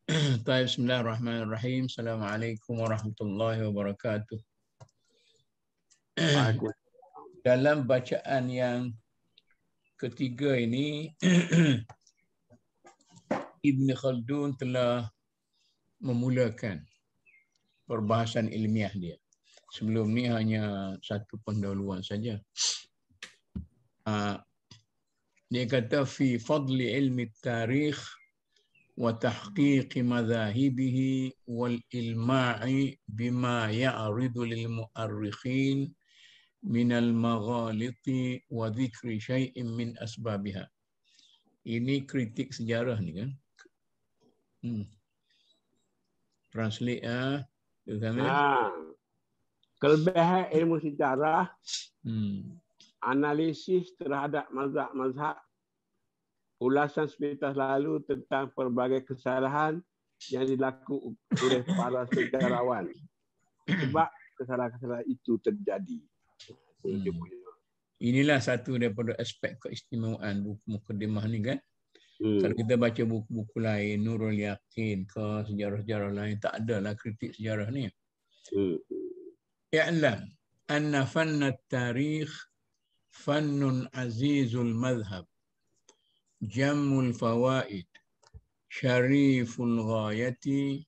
Bismillahirrahmanirrahim. Assalamualaikum warahmatullahi wabarakatuh. Dalam bacaan yang ketiga ini, Ibn Khaldun telah memulakan perbahasan ilmiah dia. Sebelum ni hanya satu pendahuluan saja. Dia kata fi fadli ilmi tarikh wa tahqiq madhahibihi wal ilma'i bima ya'ridu lil mu'arrikhin min al maghaliti wa dhikri syai'in min asbabiha. Ini kritik sejarah ni kan. Translate Kelebihan ilmu sejarah, analisis terhadap mazhab-mazhab, ulasan sepintas lalu tentang pelbagai kesalahan yang dilakukan oleh para sejarawan. Sebab kesalahan-kesalahan itu terjadi. Inilah satu daripada aspek keistimewaan buku mukadimah ni kan. Kalau kita baca buku-buku lain, Nurul Yaqin ke sejarah-sejarah lain, tak adalah kritik sejarah ni. I'lam anna fanna tarikh fannun azizul madhab, jammul fawaid, syariful ghayati,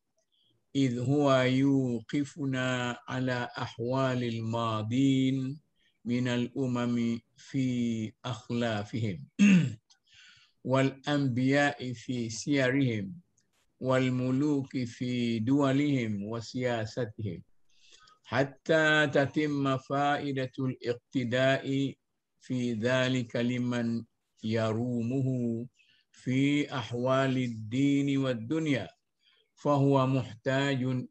idh huwa yuqifuna ala ahwalil madin minal umami fi akhlafihim wal anbiya'i fi siyarihim wal muluki fi duwalihim wa siyasatihim hatta tatimma fa'idatul iqtida'i fi dhalika liman yarumuhu fi ahwalid dini wad dunya fahuwa muhtajun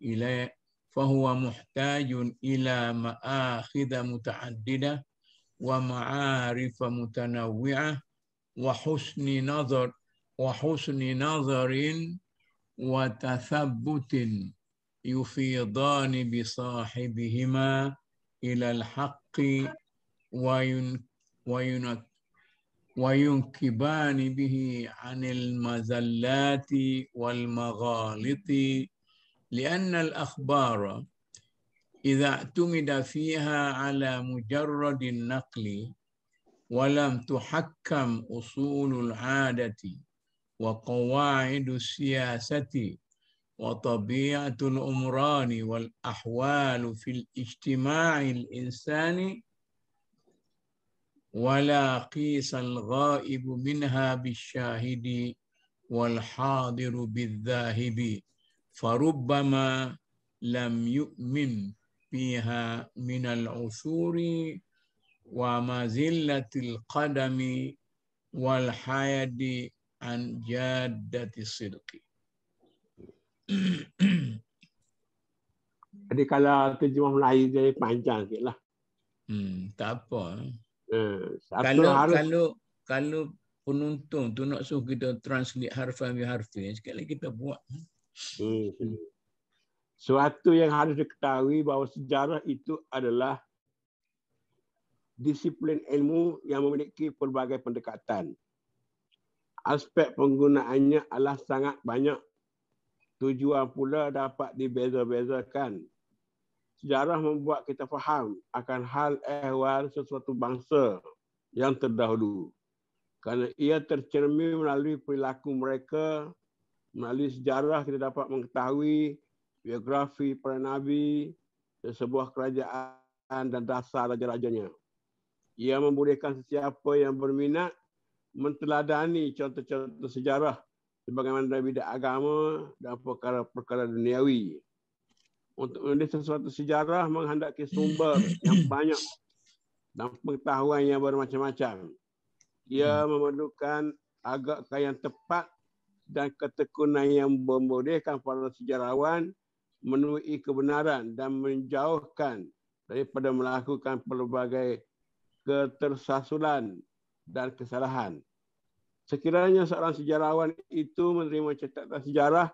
ila ma'akhidha muta'addida wa ma'arifa mutanawwi'ah wa husni nazarin wa tathabbutin yufidani bi sahibihima ila al-haqqi wa yunkibani bihi 'anil mazallati wal maghaliti li'anna al-akhbara idza tumida fiha 'ala mujarradin naqli walam tuhakkam usulul 'adati wa qawaidus siyasati wa tabi'atul umrani wal ahwalu fil ijtima'il insani wala qisal ghaibu minha bisyahidi wal hadiru bidzahibi farubbama lam yu'min fiha minal usuri wa mazillatil qadami wal hayadi an jaddati sidqi. Jadi kalau terjemah Melayu jadi panjang sikitlah. Tak apa. Satu Kalau penonton tu nak suruh kita translate harfiah demi harfiah, sekali kita buat. Suatu yang harus diketahui bahawa sejarah itu adalah disiplin ilmu yang memiliki pelbagai pendekatan. Aspek penggunaannya adalah sangat banyak. Tujuan pula dapat dibeza-bezakan. Sejarah membuat kita faham akan hal ehwal sesuatu bangsa yang terdahulu. Kerana ia tercermin melalui perilaku mereka. Melalui sejarah kita dapat mengetahui biografi para nabi, sebuah kerajaan dan dasar raja-rajanya. Ia membolehkan sesiapa yang berminat menteladani contoh-contoh sejarah sebagaimana bidang agama dan perkara-perkara duniawi. Untuk menulis sesuatu sejarah menghendaki sumber yang banyak dan pengetahuan yang bermacam-macam. Ia memerlukan agakkan yang tepat dan ketekunan yang membolehkan para sejarawan menemui kebenaran dan menjauhkan daripada melakukan pelbagai ketersasulan dan kesalahan. Sekiranya seorang sejarawan itu menerima catatan sejarah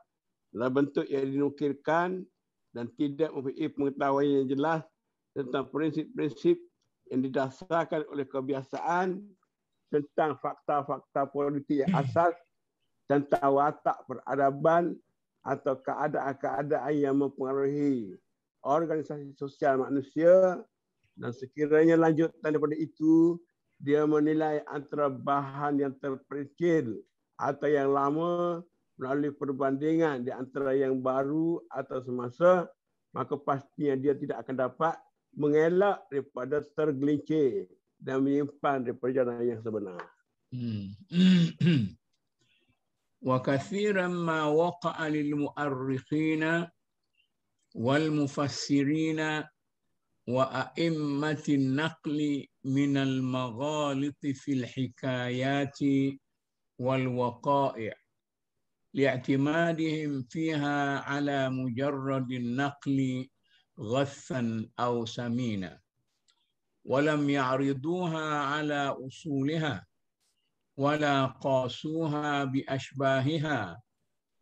dalam bentuk yang dinukilkan dan tidak mempunyai pengetahuan yang jelas tentang prinsip-prinsip yang didasarkan oleh kebiasaan tentang fakta-fakta politik yang asas, tentang watak peradaban atau keadaan-keadaan yang mempengaruhi organisasi sosial manusia, dan sekiranya lanjutan daripada itu, dia menilai antara bahan yang terpercil atau yang lama melalui perbandingan di antara yang baru atau semasa, maka pastinya dia tidak akan dapat mengelak daripada tergelincir dan menyimpan daripada jalan yang sebenar. وكثيرا ما وقع للمؤرخين والمفسرين وأئمة النقل من المغالط في الحكايات والوقائع لاعتمادهم فيها على مجرد النقل غثا أو سمينا ولم يعرضوها على أصولها ولا قاسوها بأشباهها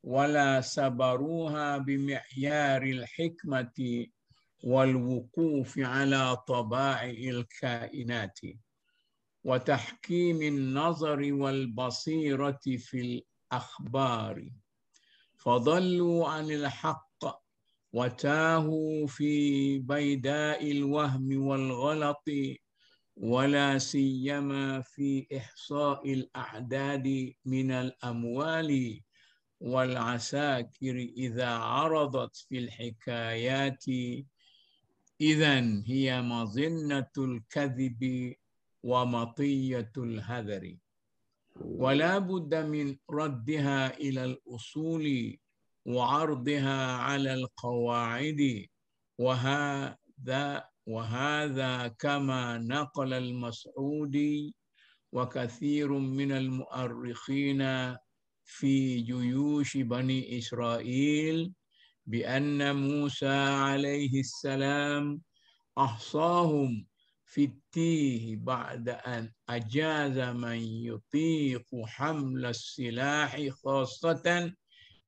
ولا سبروها بمعيار الحكمة والوقوف على طبائع الكائنات وتحكيم النظر والبصيرة في الأخبار فضلوا عن الحق وتاهوا في بيداء الوهم والغلط ولا سيما في إحصاء الأعداد من الأموال والعساكر إذا عرضت في الحكايات إذن هي مظنة الكذب ومطية الهذر ولا بد من ردها إلى الأصول وعرضها على القواعد وهذا كما نقل المسعودي وكثير من المؤرخين في جيوش بني إسرائيل بأن موسى عليه السلام أحصاهم في التيه بعد أن أجاز من يطيق حمل السلاح خاصة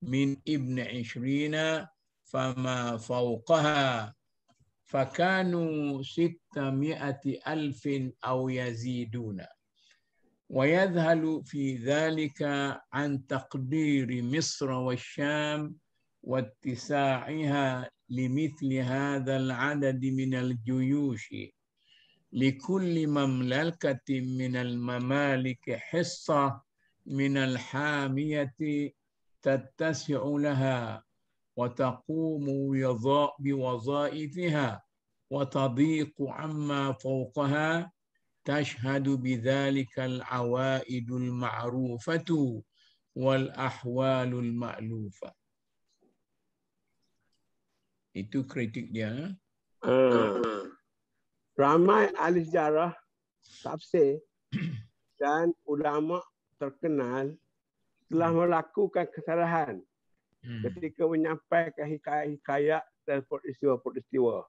من ابن 20 فما فوقها فكانوا 600,000 أو يزيدون ويذهل في ذلك عن تقدير مصر والشام واتساعها لمثل هذا العدد من الجيوش لكل مملكة من الممالك حصة من الحامية تتسع لها وتقوم بوظائفها وتضيق عما فوقها تشهد بذلك العوائد المعروفة والأحوال المألوفة. Itu kritik dia. Ramai ahli sejarah, tafsir dan ulama terkenal telah melakukan kesalahan ketika menyampaikan hikayat-hikayat dan peristiwa-peristiwa.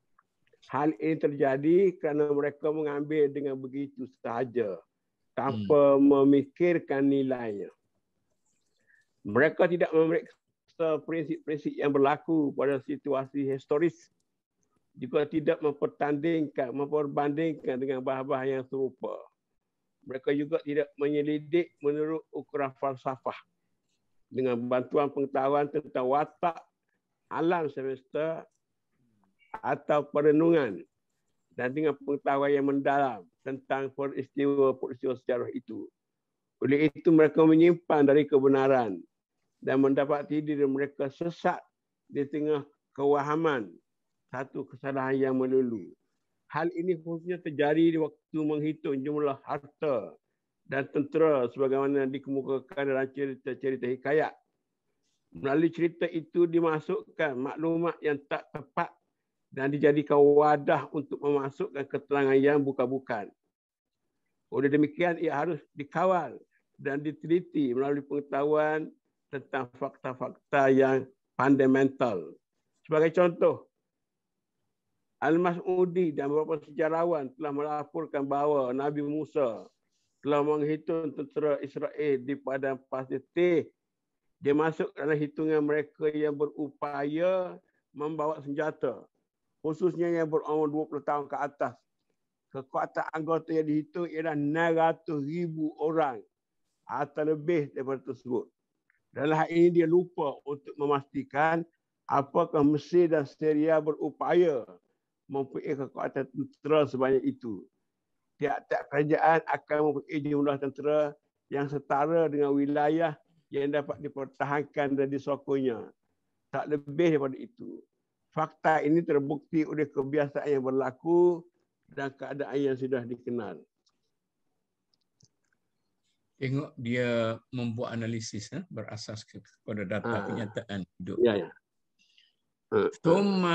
Hal ini terjadi kerana mereka mengambil dengan begitu sahaja tanpa memikirkan nilainya. Mereka tidak memeriksa prinsip-prinsip yang berlaku pada situasi historis, juga tidak memperbandingkan dengan bahan-bahan yang serupa. Mereka juga tidak menyelidik menurut ukuran falsafah dengan bantuan pengetahuan tentang watak alam semesta atau perenungan dan dengan pengetahuan yang mendalam tentang peristiwa-peristiwa sejarah itu. Oleh itu mereka menyimpan dari kebenaran dan mendapati diri mereka sesat di tengah kewahaman satu kesalahan yang melulu. Hal ini khususnya terjadi di waktu menghitung jumlah harta dan tentera sebagaimana dikemukakan dalam cerita-cerita hikayat. Melalui cerita itu dimasukkan maklumat yang tak tepat dan dijadikan wadah untuk memasukkan keterangan yang bukan-bukan. Oleh demikian, ia harus dikawal dan diteliti melalui pengetahuan tentang fakta-fakta yang fundamental. Sebagai contoh, Al-Mas'udi dan beberapa sejarawan telah melaporkan bahawa Nabi Musa telah menghitung tentera Israel di padang pasir Tih. Dia masuk dalam hitungan mereka yang berupaya membawa senjata, khususnya yang berumur 20 tahun ke atas. Kekuatan anggota yang dihitung ialah 600,000 orang atau lebih daripada tersebut. Dalam hal ini dia lupa untuk memastikan apakah Mesir dan Syria berupaya mempunyai kekuatan tentera sebanyak itu. Tiap-tiap kerajaan akan mempunyai jumlah tentera yang setara dengan wilayah yang dapat dipertahankan dan disokonnya. Tak lebih daripada itu. Fakta ini terbukti oleh kebiasaan yang berlaku dan keadaan yang sudah dikenal. Tengok dia membuat analisis berasas kepada data kenyataan hidup. Ya, ya. ثم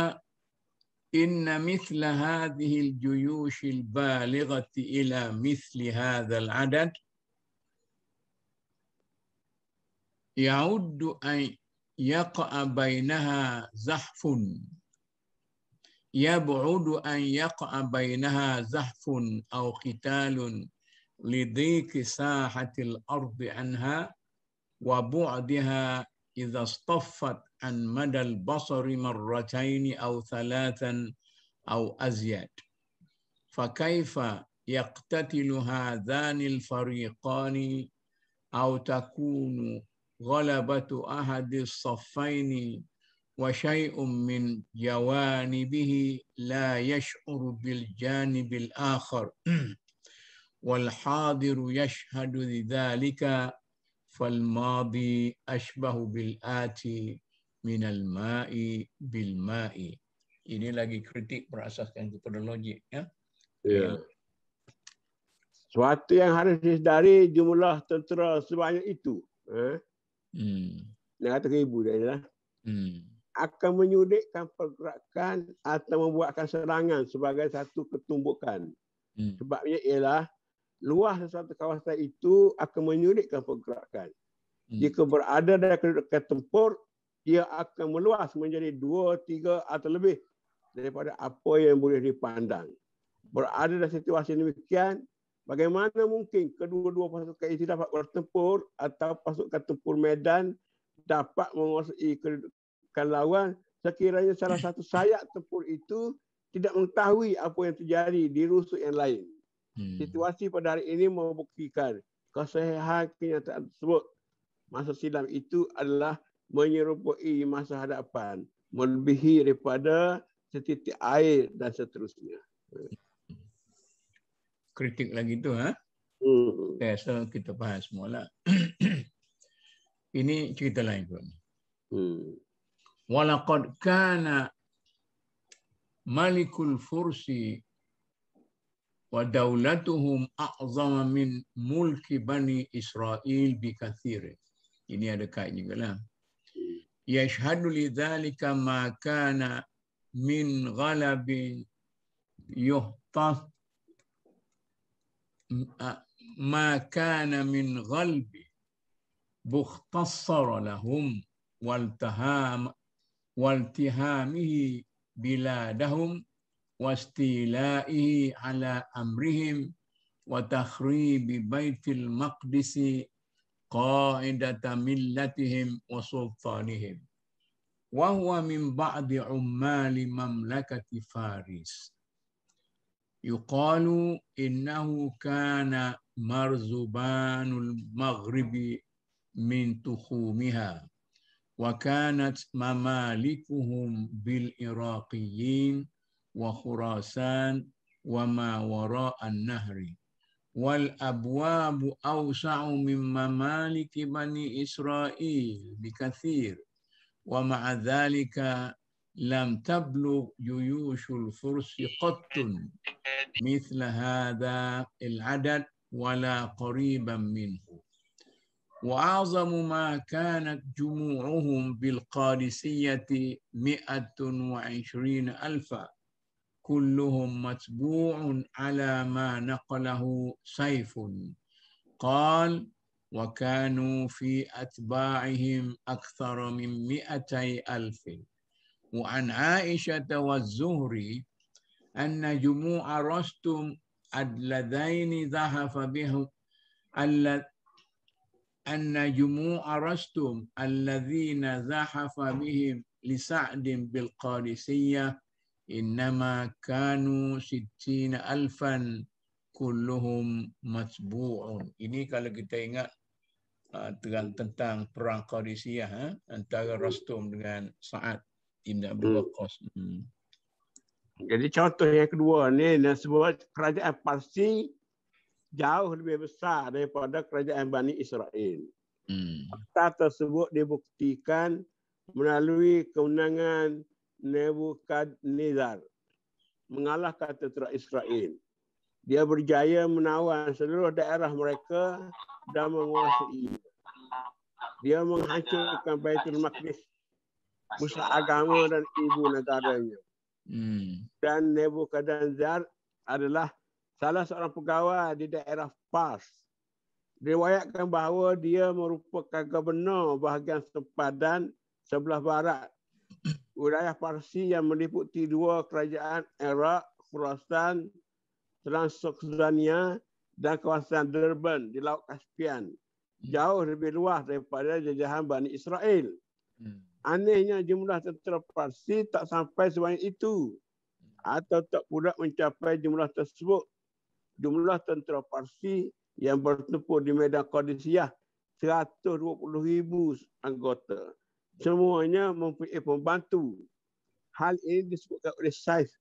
إن مثل هذه الجيوش البالغة إلى مثل هذا العدد يعد أن يقع بينها زحف يبعد أن يقع بينها زحف أو قتال لضيق ساحة الأرض عنها وبعدها إذا اصطفت عن مدى البصر مرتين أو ثلاثا أو أزيد فكيف يقتتل هذان الفريقان أو تكون غلبة أحد الصفين وشيء من جوانبه لا يشعر بالجانب الآخر والحاضر يشهد لذلك فالماضي أشبه بالآتي من الماء بالماء. Ini lagi kritik berasaskan kepada logik. Ya. Ya. Suatu yang harus disedari jumlah tentera sebanyak itu. Dia kata ke ibu dia akan menyulitkan pergerakan atau membuatkan serangan sebagai satu ketumbukan. Sebabnya ialah luas sesuatu kawasan itu akan menyulitkan pergerakan. Jika berada dalam kedudukan tempur, dia akan meluas menjadi 2, 3 atau lebih daripada apa yang boleh dipandang. Berada dalam situasi demikian, bagaimana mungkin kedua-dua pasukan itu dapat bertempur atau pasukan tempur medan dapat menguasai kedudukan lawan sekiranya salah satu sayap tempur itu tidak mengetahui apa yang terjadi di rusuk yang lain. Situasi pada hari ini membuktikan kesahihan kenyataan tersebut. Masa silam itu adalah menyerupai masa hadapan, melebihi daripada setitik air dan seterusnya. Kritik lagi tu, so kita bahas semula. Ini cerita lain pun. Walaqad kana malikul fursi wa daulatuhum a'zama min mulki bani Israel bikathir. Ini ada kait juga lah. Yashhadu lidzalika ma kana min ghalabi yuhtas ma kana min ghalbi bukhtassara lahum waltihamihi biladahum واستيلائه على أمرهم وتخريب بيت المقدس قاعدة ملتهم وسلطانهم وهو من بعض عمال مملكة فارس يقال إنه كان مرزبان المغرب من تخومها وكانت ممالكهم بالعراقيين وخراسان وما وراء النهر والأبواب أوسع من ممالك بني إسرائيل بكثير ومع ذلك لم تبلغ جيوش الفرس قط مثل هذا العدد ولا قريبا منه وأعظم ما كانت جموعهم بالقادسية 120,000 كلهم متبوع على ما نقله سيف قال وكانوا في أتباعهم أكثر من 200,000 وعن عائشة والزهري أن جموع رستم اللذين ذهب بهم أن جموع رستم الذين زحف بهم لسعد بالقادسية إنما كانوا 60,000 كلهم matbu'un. Ini kalau kita ingat terang tentang perang Qadisiyah antara Rastum dengan Sa'ad Ibn Abi Waqqas. Jadi contoh yang kedua ni sebut kerajaan Parsi jauh lebih besar daripada kerajaan Bani Israel. Fakta tersebut dibuktikan melalui kemenangan Nebukadnezar mengalahkan tentera Israel. Dia berjaya menawan seluruh daerah mereka dan menguasai. Dia menghancurkan Baitul Maqdis, pusat agama dan ibu negaranya. Dan Nebukadnezar adalah salah seorang pegawai di daerah Pars. Diriwayatkan bahawa dia merupakan gubernur bahagian sempadan sebelah barat wilayah Parsi yang meliputi dua kerajaan Iraq, Khurasan, Transylvania dan kawasan Durban di Laut Caspian. Jauh lebih luas daripada jajahan Bani Israel. Anehnya jumlah tentera Parsi tak sampai sebanyak itu. Atau tak pula mencapai jumlah tersebut. Jumlah tentera Parsi yang bertempur di medan Qadisiyah 120,000 anggota. Semuanya mempunyai pembantu. Hal ini disebutkan oleh Saif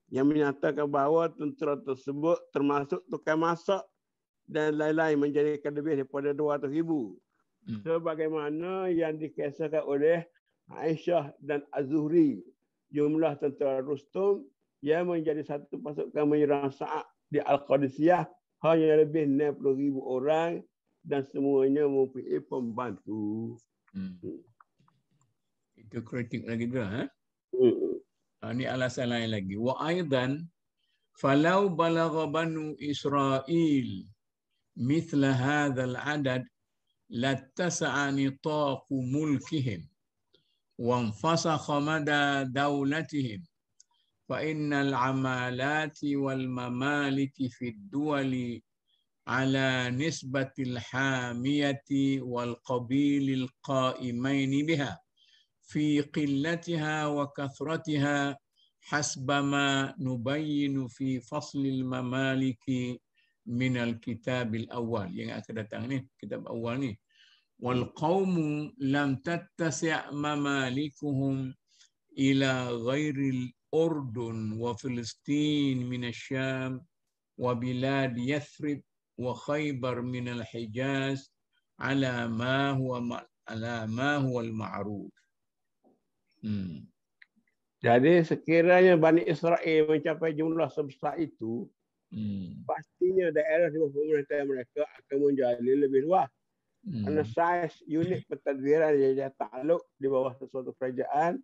yang menyatakan bahawa tentera tersebut termasuk tukang masak dan lain-lain menjadikan lebih daripada 200,000. Sebagaimana yang dikisahkan oleh Aisyah dan Az-Zuhri, jumlah tentera Rustum yang menjadi satu pasukan menyerang Sa'ad di Al-Qadisiyah hanya lebih 60,000 orang dan semuanya mempunyai pembantu. Itu kritik lagi tu. Ini alasan lain lagi. Wa aidan falau balagha banu Israel mithla hadzal adad lattasa'a nitaqu mulkihim wa infasakha mada dawlatihim fa innal amalati wal mamaliki fid duwali ala nisbatil hamiyati wal qabilil qaimaini biha في قلتها وكثرتها حسب ما نبين في فصل الممالك من الكتاب الأول yang akan datang ni kitab awal ni والقوم لم تتسع ممالكهم إلى غير الأردن وفلسطين من الشام وبلاد يثرب وخيبر من الحجاز على ما هو المعروف. Jadi sekiranya Bani Israel mencapai jumlah sebesar itu, pastinya daerah di bawah pemerintahan mereka akan menjadi lebih luas. Kerana saiz unit pentadbiran yang takluk di bawah sesuatu kerajaan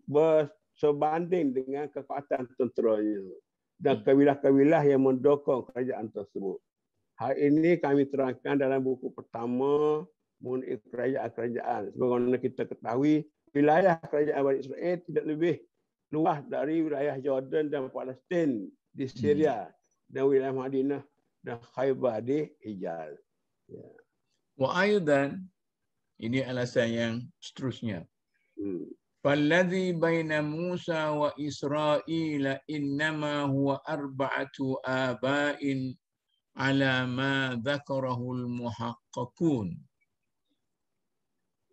bersebanding dengan kekuatan tenteranya dan kabilah-kabilah yang mendukung kerajaan tersebut. Hal ini kami terangkan dalam buku pertama mengenai kerajaan-kerajaan. Sebagaimana kita ketahui, wilayah kerajaan Bani Israel tidak lebih luas dari wilayah Jordan dan Palestin di Syria dan wilayah Madinah dan Khaybar di Hijaz. Wa aidan, ini alasan yang seterusnya. Falladhi baina Musa wa Israel innama huwa arba'atu aba'in ala ma dzakarahu al-muhaqqaqun.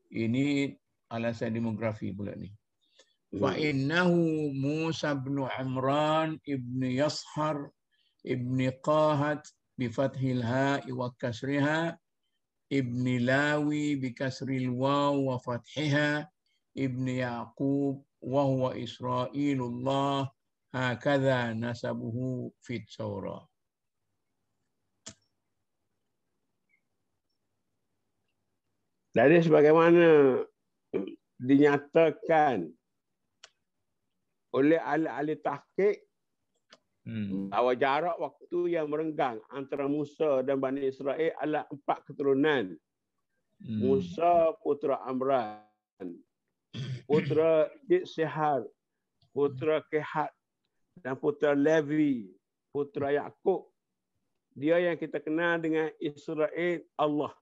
Ini alasan demografi pula ni. Fa innahu Musa bin Imran ibn Yashar ibn Qahat bi fathil ha'i wa kasriha ibn Lawi bi kasril waw wa fathiha ibn Yaqub wa huwa Israilullah hakadha nasabuhu fit Taurah. Jadi sebagaimana dinyatakan oleh ahli-ahli tahqiq bahawa jarak waktu yang merenggang antara Musa dan Bani Israel adalah 4 keturunan. Musa putra Amran, putra Sihar, putra Kehat dan putra Levi, putra Yakub. Dia yang kita kenal dengan Israel Allah.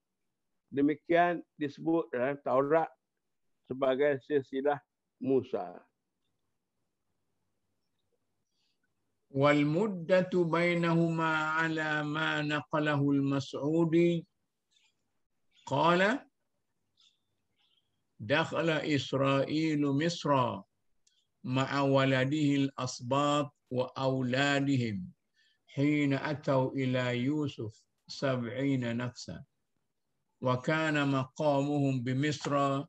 Demikian disebut dalam Taurat sebagai silsilah Musa. Wal muddatu bainahuma ala ma naqalahu al-Mas'udi قال دخل إسرائيل مصر مع ولده الأسباط وأولادهم حين أتوا إلى يوسف 70 نفسا وكان مقامهم بمصر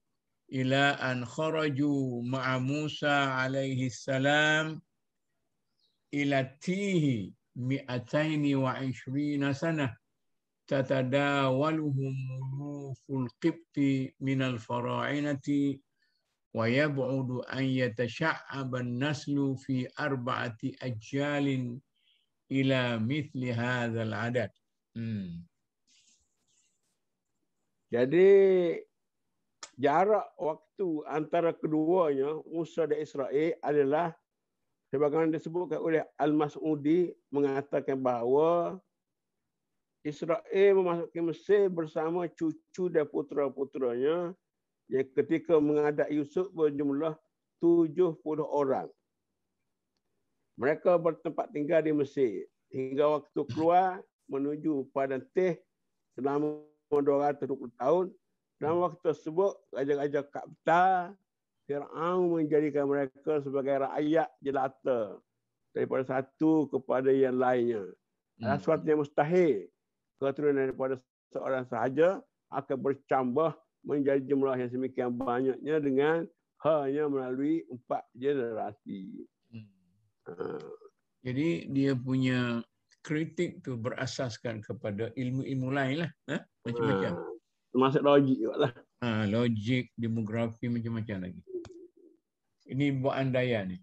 إلى أن خرجوا مع موسى عليه السلام إلى التيه 220 سنة تتداولهم ملوك القبط من الفراعنة ويبعد أن يتشعب النسل في 4 أجيال إلى مثل هذا العدد. Jadi jarak waktu antara keduanya Musa dan Israel adalah sebagaimana disebutkan oleh Al-Mas'udi mengatakan bahawa Israel memasuki Mesir bersama cucu dan putera-puteranya yang ketika menghadap Yusuf berjumlah 70 orang. Mereka bertempat tinggal di Mesir hingga waktu keluar menuju Padang Teh selama 220 tahun. Dalam waktu tersebut, raja-raja Kapta, Fir'aun menjadikan mereka sebagai rakyat jelata daripada satu kepada yang lainnya. Adalah sesuatu yang mustahil. Keturunan daripada seorang sahaja akan bercambah menjadi jumlah yang semikian banyaknya dengan hanya melalui 4 generasi. Jadi dia punya kritik tu berasaskan kepada ilmu-ilmu lain lah. Macam-macam. Termasuk logik juga lah. Logik, demografi, macam-macam lagi. Ini buat andaian ni.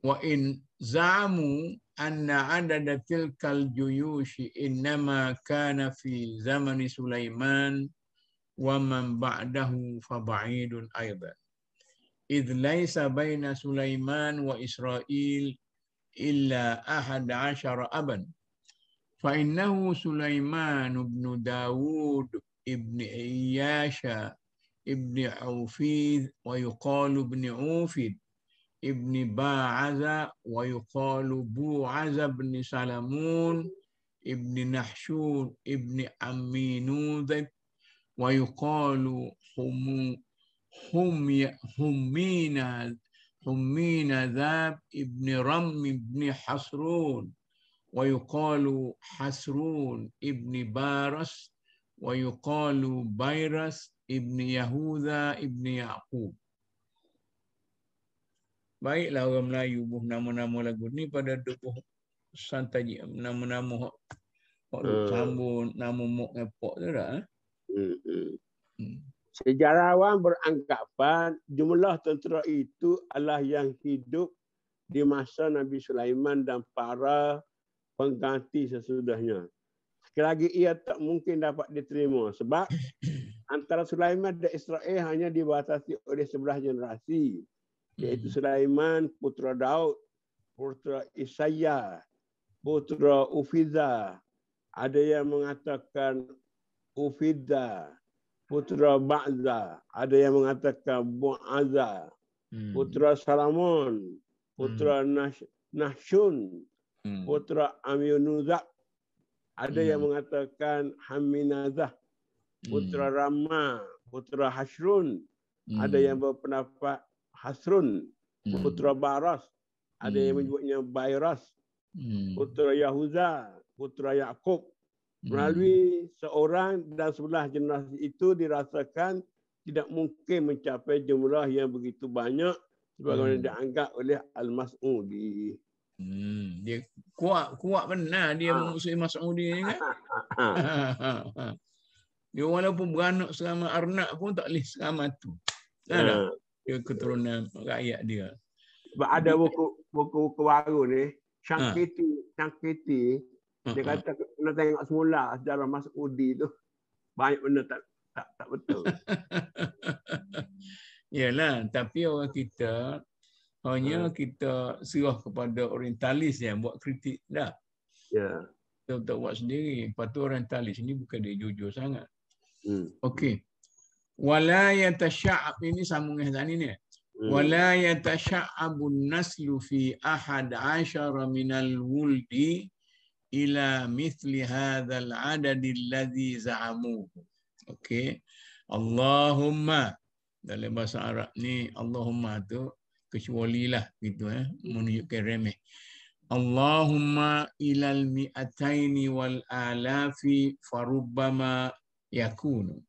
Wa in za'amu anna adada tilkal juyushi innama kana fi zamani Sulaiman wa man ba'dahu fa ba'idun aidan. إذ ليس بين سليمان وإسرائيل إلا 11 أبا فإنه سليمان بن داود ابن إياش ابن عوفيد ويقال ابن عوفيد ابن باعز ويقال بوعز بن سلمون ابن نحشون ابن أمينوذ ويقال همين ذاب ابن رم ابن حسرون ويقال حسرون ابن بارس ويقال بيرس ابن يهوذا ابن يعقوب. Baiklah orang Melayu buh nama-nama lagu ni pada buh santai nama-nama hok sambung nama mok ngepok tu dah. Sejarawan beranggapan jumlah tentera itu adalah yang hidup di masa Nabi Sulaiman dan para pengganti sesudahnya. Sekali lagi ia tak mungkin dapat diterima sebab antara Sulaiman dan Israel hanya dibatasi oleh 11 generasi. Iaitu Sulaiman, putera Daud, putera Isaiah, putera Ufidah. Ada yang mengatakan Ufidah. Putera Ba'za, ada yang mengatakan Bu'aza, putera Salamon, putera Nahshun, putera Aminuzab, ada yang mengatakan Haminazah, putera Ramah, putera Hashrun, ada yang berpendapat Hasrun, putera Baras, ada yang menyebutnya Bayras, putera Yahuza, putera Yaqub. Melalui seorang dan 11 generasi itu dirasakan tidak mungkin mencapai jumlah yang begitu banyak sebagaimana dianggap oleh Al-Mas'udi. Dia kuat benar dia memusuhi Mas'udi ni kan. Dia walaupun beranak selama arnak pun tak boleh selamat tu. Ada dia keturunan rakyat dia. Sebab ada buku baru ni, Shankiti. Dia kata kena tengok semula sejarah Mas'udi tu. Banyak benda tak betul. Yalah, tapi orang kita hanya kita serah kepada orientalis yang buat kritik dah. Ya. Kita tak buat sendiri. Lepas tu orientalis ni bukan dia jujur sangat. Okey. Wala yatasha'ab, ini sambung dengan tadi ni. Wala yatasha'abun naslu fi 11 minal wuldi ila mithli hadzal adad alladhi za'amuhu. Okey. Allahumma. Dalam bahasa Arab ni Allahumma tu kecualilah gitu menunjukkan remeh. Allahumma ilal mi'ataini wal alafi farubbama yakunu.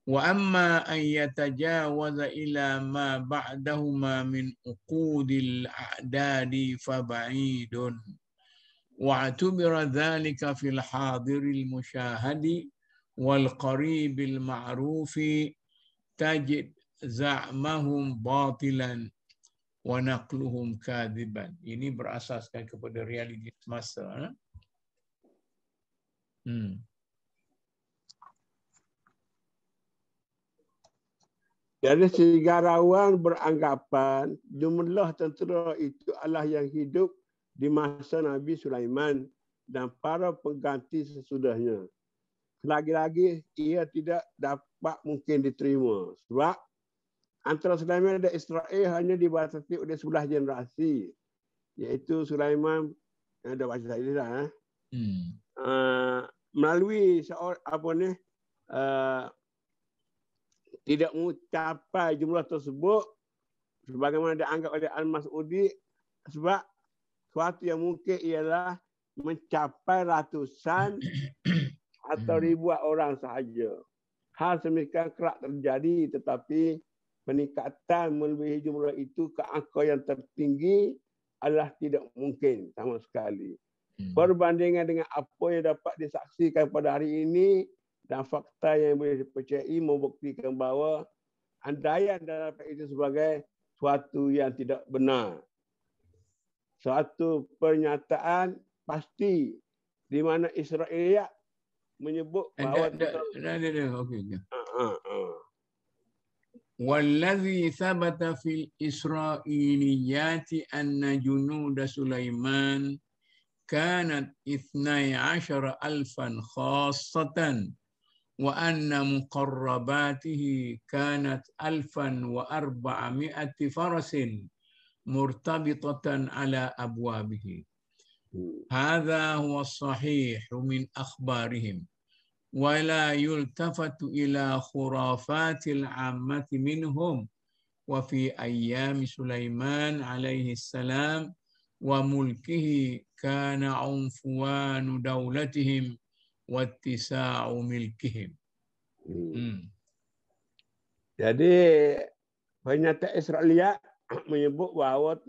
Wa amma an yatajawaza ila ma ba'dahuma min uqudil a'dadi faba'idun. Wa'tubira dhalika fil hadiril musyahadi wal qaribil ma'rufi tajid za'mahum batilan wa naqluhum kadiban. Ini berasaskan kepada realiti semasa. Jadi sejarawan beranggapan jumlah tentera itu adalah yang hidup di masa Nabi Sulaiman dan para pengganti sesudahnya. Lagi-lagi ia tidak dapat mungkin diterima. Sebab antara Sulaiman dan Israel hanya dibatasi oleh 11 generasi. Iaitu Sulaiman yang ada baca tadi dah. Melalui tidak mencapai jumlah tersebut sebagaimana dianggap oleh Al-Mas'udi, sebab suatu yang mungkin ialah mencapai ratusan atau ribuan orang sahaja. Hal semikian kerap terjadi, tetapi peningkatan melebihi jumlah itu ke angka yang tertinggi adalah tidak mungkin sama sekali. Perbandingan dengan apa yang dapat disaksikan pada hari ini dan fakta yang boleh dipercayai membuktikan bahawa andaian dalam itu sebagai suatu yang tidak benar. Suatu pernyataan pasti di mana Israel menyebut bahawa والذي ثبت في الإسرائيليات أن جنود سليمان كانت 12,000 خاصة وأن مقرباته كانت 1,400 فرس مرتبطة على أبوابه. هذا هو الصحيح من أخبارهم، ولا يلتفت إلى خرافات العامة منهم. وفي أيام سليمان عليه السلام وملكه كان عنفوان دولتهم واتساع ملكهم. Jadi pernyataan Israeliat menyebut bahawa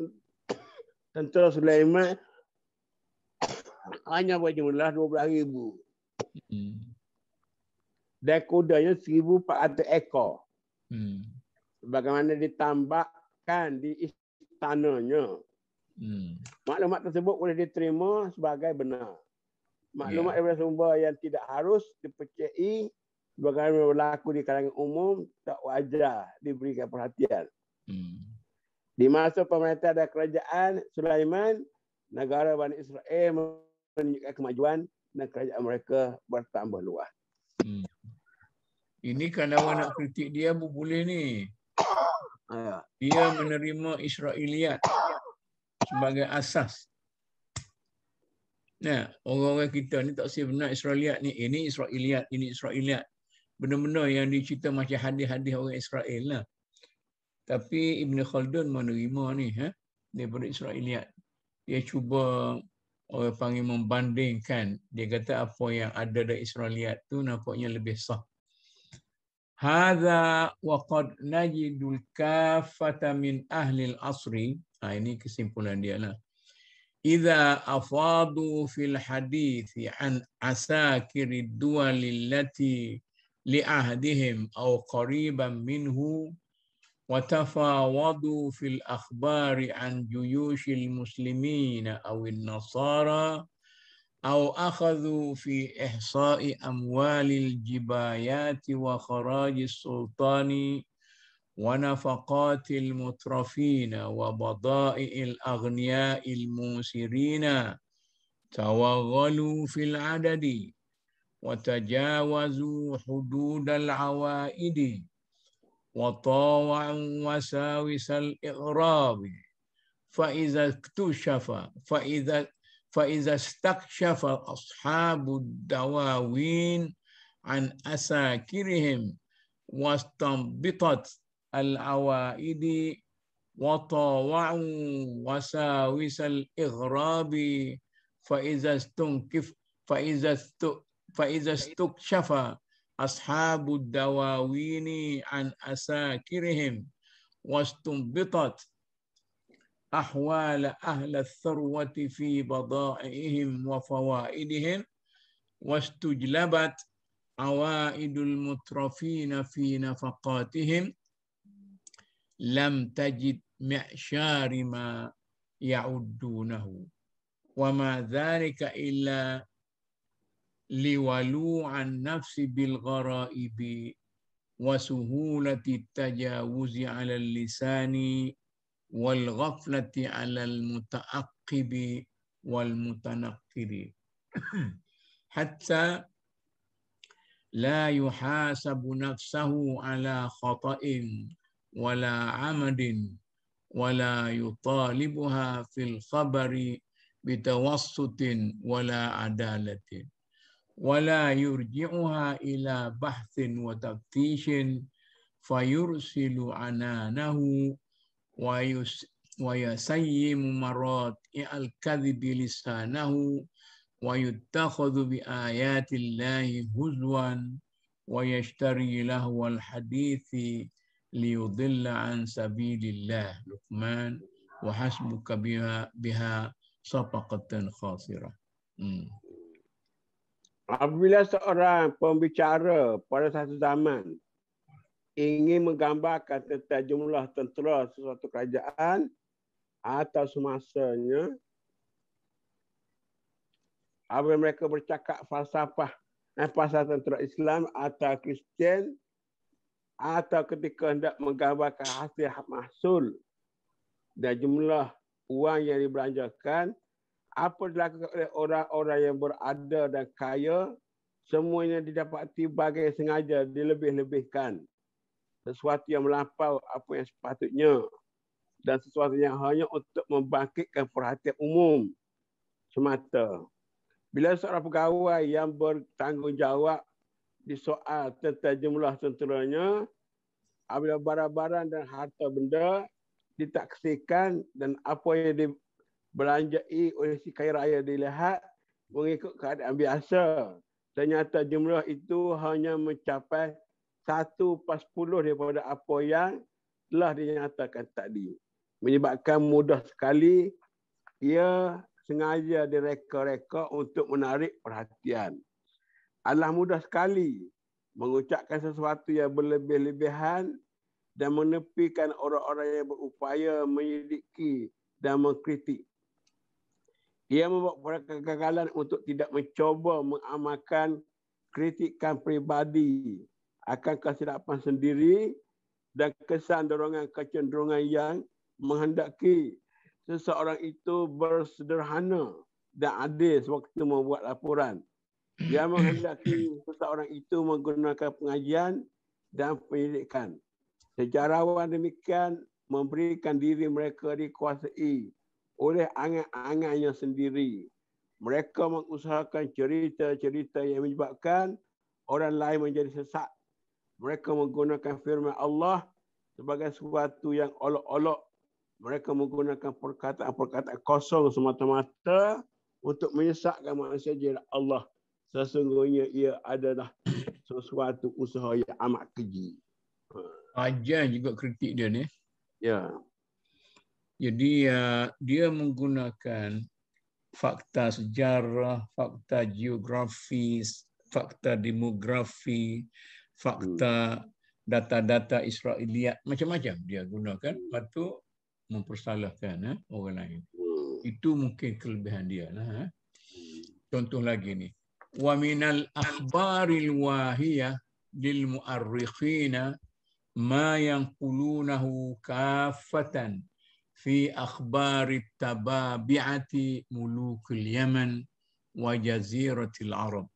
tentera Sulaiman hanya berjumlah 12,000. Dan kudanya 1,400 ekor. Bagaimana ditambahkan di istananya. Maklumat tersebut boleh diterima sebagai benar. Maklumat daripada sumber yang tidak harus dipercayai bagaimana berlaku di kalangan umum tak wajar diberikan perhatian. Di masa pemerintahan dan kerajaan Sulaiman, negara Bani Israel menunjukkan kemajuan dan kerajaan mereka bertambah luas. Ini kalau nak kritik dia boleh ni. Dia menerima Israeliat sebagai asas. Nah, orang-orang kita ni tak sebenar Israeliat ni. Ini Israeliat, ini Israeliat. Benda-benda yang dicerita macam hadis-hadis orang Israel lah. Tapi Ibn Khaldun menerima ni daripada Israeliat. Dia cuba orang panggil membandingkan. Dia kata apa yang ada dari Israeliat tu nampaknya lebih sah. Hadza wa qad najidul kaffata min ahli al-asri. Ini kesimpulan dia lah. إذا أفاضوا في الحديث عن عساكر الدول التي لعهدهم أو قريبا منه وتفاوضوا في الأخبار عن جيوش المسلمين أو النصارى أو أخذوا في إحصاء أموال الجبايات وخراج السلطان ونفقات المترفين وبضائع الأغنياء الموسرين توغلوا في العدد وتجاوزوا حدود العوائد وطاوعوا وساوس الإغراب فإذا استكشف أصحاب الدواوين عن أساكرهم واستنبطت العوائد وطاوعوا وساوس الإغراب فإذا استكشف أصحاب الدواوين عن أساكرهم واستنبطت أحوال أهل الثروة في بضائعهم وفوائدهم واستجلبت عوائد المترفين في نفقاتهم لم تجد معشار ما يعدونه وما ذلك إلا لولوع النفس بالغرائب وسهولة التجاوز على اللسان والغفلة على المتعقب والمتنقل حتى لا يحاسب نفسه على خطأ ولا عمد ولا يطالبها في الخبر بتوسط ولا عدالة ولا يرجعها إلى بحث وتفتيش فيرسل عنانه ويسيم مراتع الكذب لسانه ويتخذ بآيات الله هزوا ويشتري لهو الحديث ليضل عن سبيل الله لقمان وحسبك بها صفقة خاسرة. Apabila seorang pembicara pada satu zaman ingin menggambarkan tentang jumlah tentera sesuatu kerajaan atau semasanya, apabila mereka bercakap falsafah pasal tentera Islam atau Kristian, atau ketika hendak menggambarkan hasil mahsul dan jumlah uang yang dibelanjakan, apa dilakukan oleh orang-orang yang berada dan kaya, semuanya didapati bagai sengaja dilebih-lebihkan. Sesuatu yang melampau apa yang sepatutnya dan sesuatu yang hanya untuk membangkitkan perhatian umum semata. Bila seorang pegawai yang bertanggungjawab disoal tentang jumlah tenteranya, apabila barang-barang dan harta benda ditaksikan dan apa yang dibelanjai oleh si kaya raya dilihat mengikut keadaan biasa, ternyata jumlah itu hanya mencapai 1/10 daripada apa yang telah dinyatakan tadi. Menyebabkan mudah sekali ia sengaja direka-reka untuk menarik perhatian. Adalah mudah sekali mengucapkan sesuatu yang berlebih-lebihan dan menepikan orang-orang yang berupaya menyelidiki dan mengkritik. Ia membuat kegagalan untuk tidak mencoba mengamalkan kritikan peribadi akan kesilapan sendiri dan kesan dorongan kecenderungan yang menghendaki seseorang itu bersederhana dan adil sewaktu membuat laporan. Dia menghendaki seseorang itu menggunakan pengajian dan penyelidikan. Sejarawan demikian memberikan diri mereka dikuasai oleh angan-angannya sendiri. Mereka mengusahakan cerita-cerita yang menyebabkan orang lain menjadi sesat. Mereka menggunakan firman Allah sebagai sesuatu yang olok-olok. Mereka menggunakan perkataan-perkataan kosong semata-mata untuk menyesatkan manusia di Allah. Sesungguhnya ia adalah sesuatu usaha yang amat keji. Ajar juga kritik dia ni. Ya. Jadi dia menggunakan fakta sejarah, fakta geografis, fakta demografi, fakta data-data Israeliat, macam-macam dia gunakan, lepas tu mempersalahkan orang lain. Itu mungkin kelebihan dia lah. Contoh lagi ni. Wa minal akhbaril wahiyah lil mu'arrikhina ma yanqulunahu kaffatan fi akhbarit tababi'ati mulukil Yaman wa jaziratil Arab.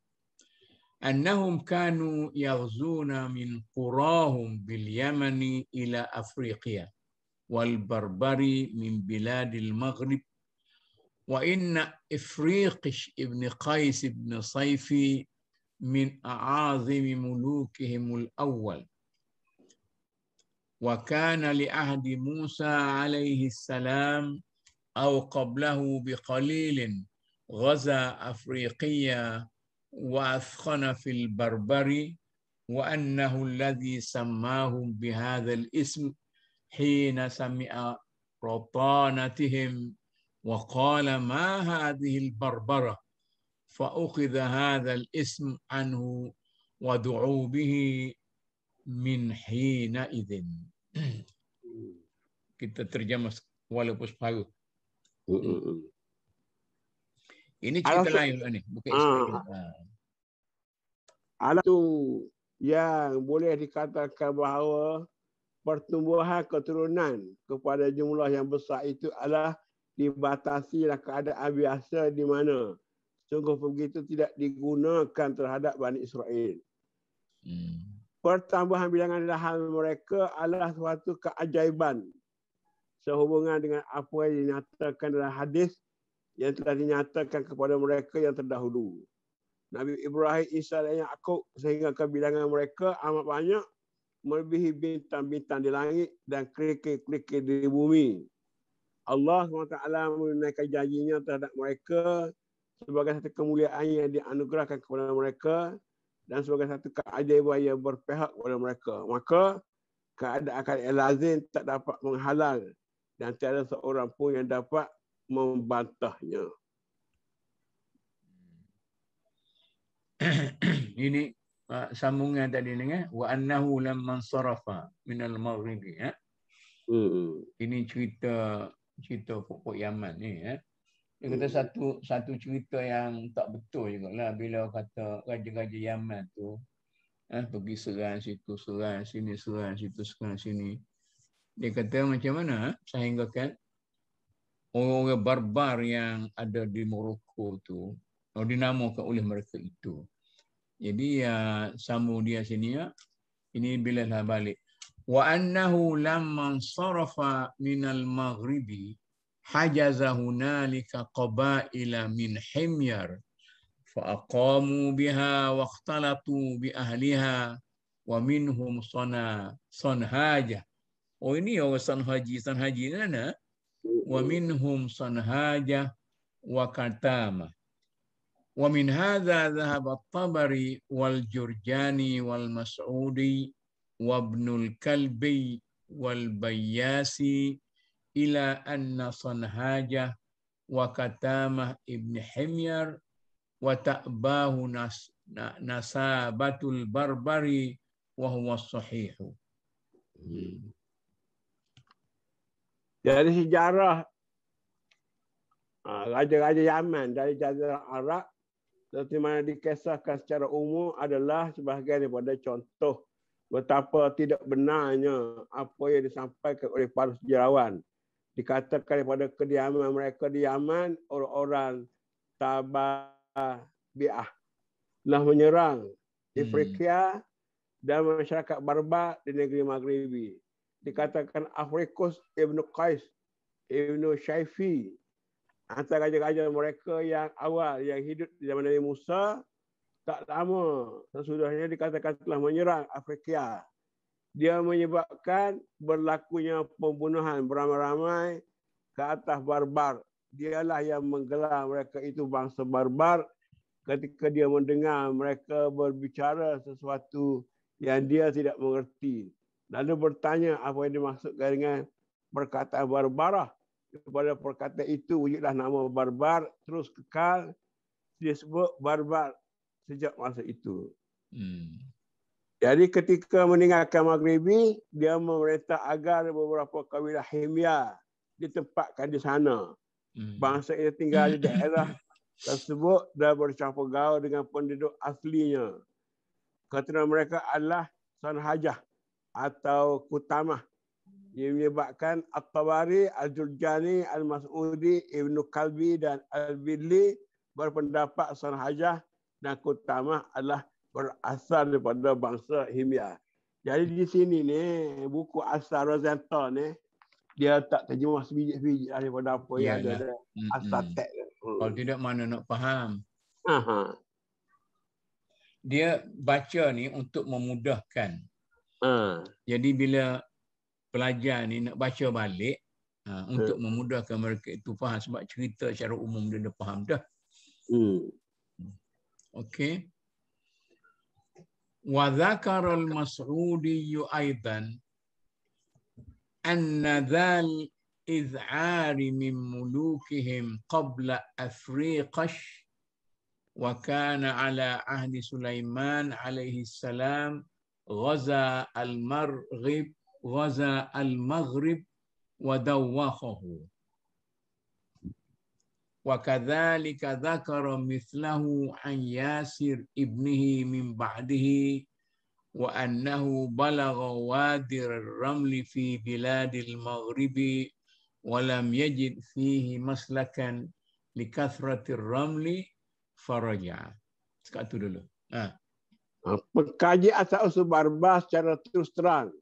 أنهم كانوا يغزون من قراهم باليمن إلى أفريقيا والبربر من بلاد المغرب وإن إفريقش ابن قيس بن صيفي min a'azimi mulukihimul awal. Wa kana li ahdi Musa alaihi salam aw qablahu biqalilin ghaza Afriqiya wa athkhana fil barbari wa annahu alladhi sammahum bihadzal ism hina sami'a ratanatihim wa qala ma hadhihi al-barbara fa ukhidha hadzal ism anhu wa du'u bihi min hina idzin. Kita terjemah walaupun separuh. Ini cerita lain ni, bukan Alat tu yang boleh dikatakan bahawa pertumbuhan keturunan kepada jumlah yang besar itu adalah dibatasi dalam keadaan biasa di mana sungguh begitu tidak digunakan terhadap Bani Israel. Pertambahan bilangan lahan mereka adalah suatu keajaiban sehubungan dengan apa yang dinyatakan dalam hadis yang telah dinyatakan kepada mereka yang terdahulu. Nabi Ibrahim, Isa dan Yaqub sehingga kebilangan mereka amat banyak melebihi bintang-bintang di langit dan kerikil-kerikil di bumi. Allah SWT menunaikan janjinya terhadap mereka sebagai satu kemuliaan yang dianugerahkan kepada mereka dan sebagai satu keajaiban yang berpihak kepada mereka. Maka keadaan yang lazim tak dapat menghalang dan tiada seorang pun yang dapat membantahnya. Ini sambungan tadi dengan wa annahu lamman sarafa minal maghribi, ya. Ini cerita pokok Yaman ni, ya. Dia kata satu cerita yang tak betul jugalah bila kata raja-raja Yaman tu pergi serang situ, serang sini, serang situ, serang sini. Dia kata macam mana sehingga kan orang-orang barbar yang ada di Morocco tu dinamakan oleh mereka itu. Jadi sambung dia sini, ya. Ini bila dah balik. Wa annahu lamman sarafa minal maghribi hajaza hunalika qabaila min Himyar fa aqamu biha wa ikhtalatu bi ahliha wa minhum Sanhaja. Oh, ini orang Sanhaji mana? Wa minhum Sanhaja wa Katama. Wa min hadza dhahaba at-Tabari wal Jurjani wal Mas'udi wa Ibnul Kalbi wal Bayyasi ila anna Sanhaja wa Katamah ibn Himyar wa ta'bahu nasabatul barbari wa huwa sahihu. Dari sejarah raja-raja Yaman dari Jazirah Arab seperti mana dikisahkan secara umum adalah sebahagian daripada contoh betapa tidak benarnya apa yang disampaikan oleh para sejarawan. Dikatakan daripada kediaman mereka di Yaman, orang-orang Tababi'ah telah menyerang Afrika dan masyarakat barbar di negeri Maghribi. Dikatakan Afrikus Ibn Qais, Ibn Syaifi, antara raja-raja mereka yang awal yang hidup di zaman Nabi Musa, tak lama sesudahnya dikatakan telah menyerang Afrika. Dia menyebabkan berlakunya pembunuhan beramai-ramai ke atas barbar. Dialah yang menggelar mereka itu bangsa barbar ketika dia mendengar mereka berbicara sesuatu yang dia tidak mengerti. Lalu bertanya apa yang dimaksudkan dengan perkataan barbarah. Kepada perkataan itu wujudlah nama barbar terus kekal disebut barbar sejak masa itu. Jadi ketika meninggalkan Maghribi, dia memerintah agar beberapa kabilah Himyar ditempatkan di sana. Bangsa ini tinggal di daerah tersebut dan bercampur gaul dengan penduduk aslinya. Keturunan mereka adalah Sanhajah atau Kutamah. Ia menyebabkan At-Tabari, Al-Jurjani, Al-Mas'udi, Ibn Kalbi dan Al-Bidli berpendapat Sanhajah dan Kutamah adalah berasal daripada bangsa Himyar. Jadi di sini ni buku asal Rosenta ni dia tak terjemah sebiji-sebiji daripada apa yang ada asal teks. Kalau tidak mana nak faham. dia baca ni untuk memudahkan. Jadi bila pelajar ni nak baca balik untuk memudahkan mereka itu faham, sebab cerita secara umum dia dah faham dah. Okey. Wa dzakara al-Mas'udi aidan anna dzal iz'ari min mulukihim qabla Afriqash wa kana ala ahdi Sulaiman alaihi salam ghaza al-Maghrib wa dawakhahu wa kadzalika dzakara mithlahu an Yasir ibnihi min ba'dihi wa annahu balagha wadi ar-ramli fi biladil maghribi wa lam yajid fihi maslakan likathratir ramli faraja. Sekat tu dulu. Pengkaji asal-usul Barbah secara terus terang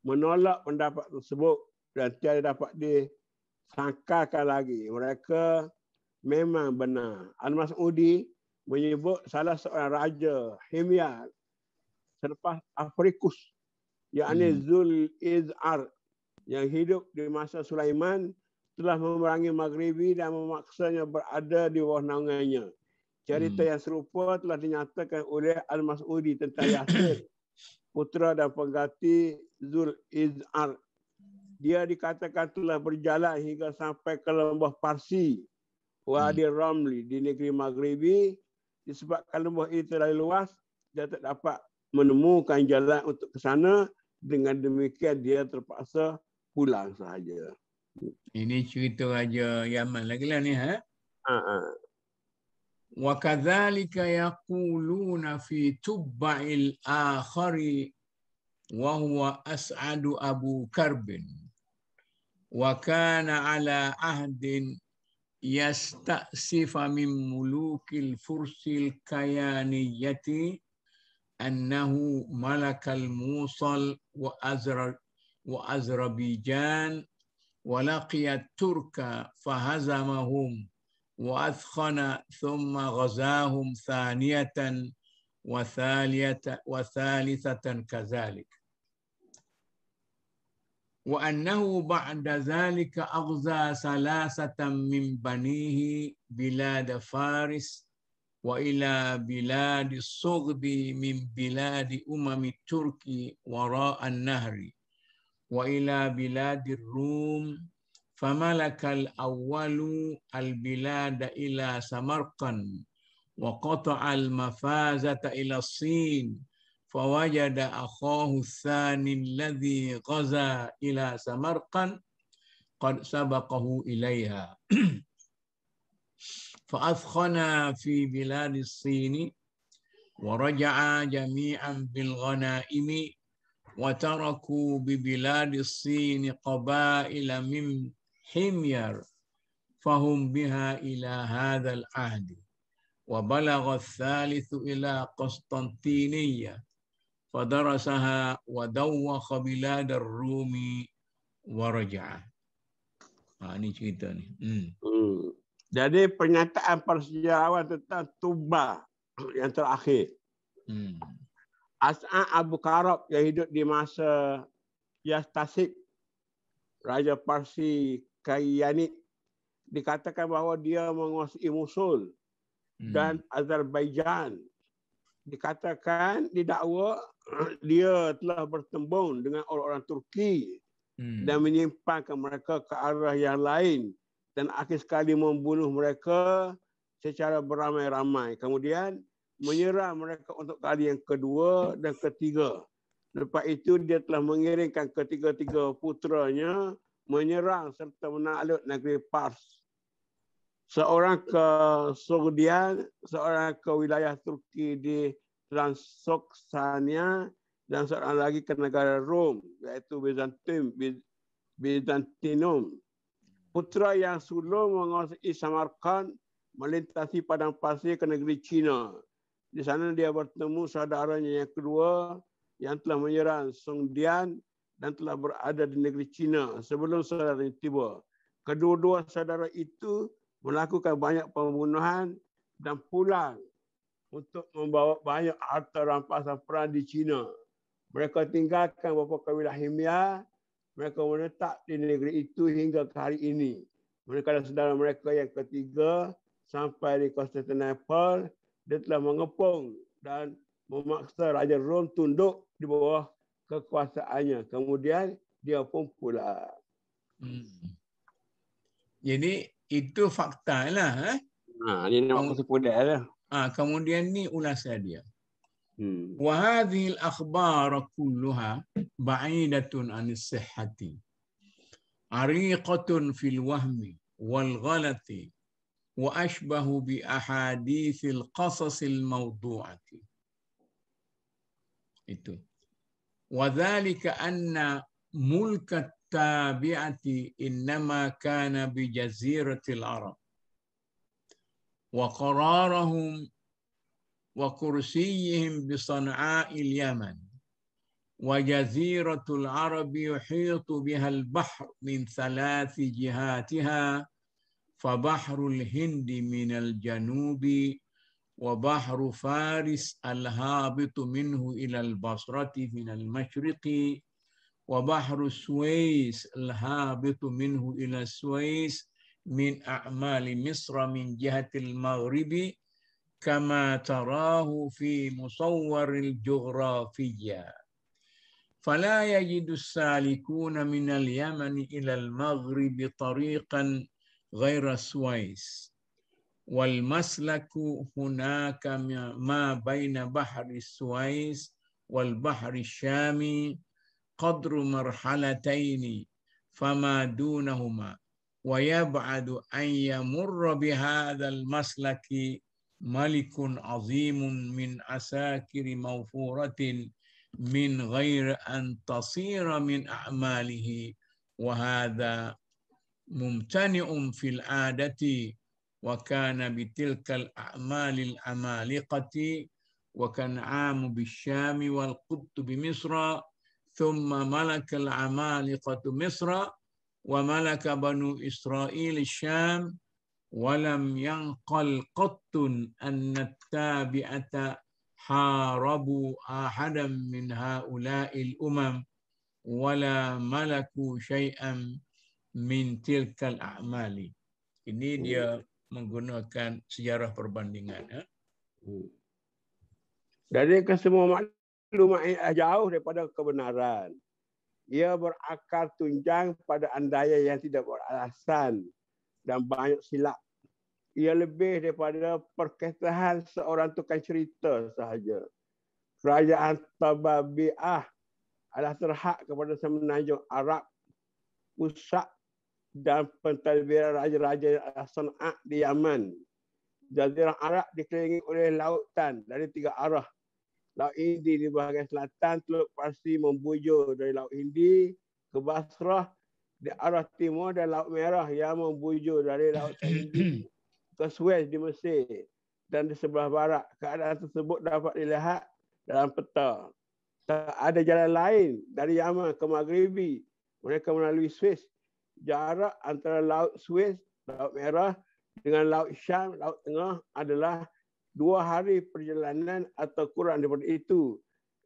menolak pendapat tersebut dan tiada dapat disangkakan lagi. Mereka memang benar. Al-Mas'udi menyebut salah seorang raja Himyar selepas Afrikus, yakni Zul Iz'ar, yang hidup di masa Sulaiman, telah memerangi Maghribi dan memaksanya berada di bawah naungannya. Cerita yang serupa telah dinyatakan oleh Al-Mas'udi tentang Yasir, putera dan pengganti Zul Iz'ar. Dia dikatakan telah berjalan hingga sampai ke lembah Parsi, Wadi Ramli di negeri Maghribi. Disebabkan lembah ini terlalu luas, dia tak dapat menemukan jalan untuk ke sana. Dengan demikian dia terpaksa pulang sahaja. Ini cerita Raja Yaman lagi lah ni, Wa kadzalika yaquluna fi tubba'il akhari wa huwa As'adu Abu Karbin wa kana ala ahdin yasta'sifa min mulukil fursil kayaniyati annahu malakal Musal wa Azerbaijan wa laqiyat Turka fahazamahum wa athkhana thumma ghazahum thaniyatan wa thalithatan kazalik. Wa annahu ba'da zalika aghza salasatan min banihi bilad Faris wa ila bilad Sughbi min bilad umami Turki wara an-nahri wa ila bilad Rum. فملك الأول البلاد إلى سمرقند وقطع المفازة إلى الصين فوجد أخاه الثاني الذي غزا إلى سمرقند قد سبقه إليها فأثخنا في بلاد الصين ورجعا جميعا بالغنائم وتركوا ببلاد الصين قبائل من حمير فهم بها إلى هذا العهد وبلغ الثالث إلى قسطنطينية فدرسها ودوخ بلاد الروم ورجع. Ini cerita ni. Jadi pernyataan persejarawan tentang Tuba yang terakhir. As'ad Abu Karab yang hidup di masa Yastasib, Raja Parsi Kayanit, dikatakan bahawa dia menguasai Mosul dan Azerbaijan. Dikatakan, didakwa dia telah bertembung dengan orang-orang Turki dan menyimpangkan mereka ke arah yang lain dan akhir sekali membunuh mereka secara beramai-ramai. Kemudian menyerang mereka untuk kali yang kedua dan ketiga. Lepas itu dia telah mengirimkan ketiga-tiga puteranya menyerang serta menakluk negeri Pars. Seorang ke Sogdian, seorang ke wilayah Turki di Transoxania dan seorang lagi ke negara Rom, iaitu Byzantium. Putera yang sulung menguasai Samarkand, melintasi padang pasir ke negeri China. Di sana dia bertemu saudaranya yang kedua yang telah menyerang Sogdian dan telah berada di negeri China sebelum saudaranya tiba. Kedua-dua saudara itu melakukan banyak pembunuhan dan pulang untuk membawa banyak harta rampasan perang di China. Mereka tinggalkan beberapa kabilah Himyar. Mereka menetap di negeri itu hingga ke hari ini. Mereka dan saudara mereka yang ketiga sampai di Konstantinopel, dia telah mengepung dan memaksa Raja Rom tunduk di bawah kekuasaannya. Kemudian dia pun pulang. Jadi itu fakta lah. Ini nak kesimpulan lah. Kemudian ni ulasan dia. وهذه الأخبار كلها بعيدة عن الصحة عريقة في الوهم والغلط وأشبه بأحاديث القصص الموضوعة. وذلك أن ملك التابعة إنما كان بجزيرة العرب وقرارهم وكرسيهم بصنعاء اليمن وجزيرة العرب يحيط بها البحر من 3 جهاتها فبحر الهند من الجنوب وبحر فارس الهابط منه إلى البصرة من المشرق وبحر السويس الهابط منه إلى السويس من أعمال مصر من جهة المغرب كما تراه في مصور الجغرافية فلا يجد السالكون من اليمن إلى المغرب طريقا غير السويس والمسلك هناك ما بين بحر السويس والبحر الشامي قدر مرحلتين فما دونهما ويبعد أن يمر بهذا المسلك ملك عظيم من عساكر موفورة من غير أن تصير من أعماله وهذا ممتنع في العادة وكان بتلك الأعمال العمالقة وكنعام بالشام والقبط بمصر ثم ملك العمالقة مصر وملك بنو إسرائيل الشام ولم ينقل قط أن التابعة حاربوا أحدا من هؤلاء الأمم ولا ملكوا شيئا من تلك الأعمال. Ini dia menggunakan sejarah perbandingan. Dari kesemua maklumat jauh daripada kebenaran. Ia berakar tunjang pada andaian yang tidak beralasan dan banyak silap. Ia lebih daripada perkataan seorang tukang cerita sahaja. Kerajaan Tababi'ah adalah terhad kepada semenanjung Arab, pusat dan pentadbiran raja-raja Sana'a di Yaman. Jazirah Arab dikelilingi oleh lautan dari 3 arah. Laut Hindi di bahagian selatan, Teluk Parsi membujur dari Laut Hindi ke Basrah di arah timur dan Laut Merah yang membujur dari Laut Hindi ke Suez di Mesir dan di sebelah barat. Keadaan tersebut dapat dilihat dalam peta. Tak ada jalan lain dari Yaman ke Maghribi. Mereka melalui Suez. Jarak antara Laut Suez, Laut Merah dengan Laut Syam, Laut Tengah adalah 2 hari perjalanan atau kurang daripada itu.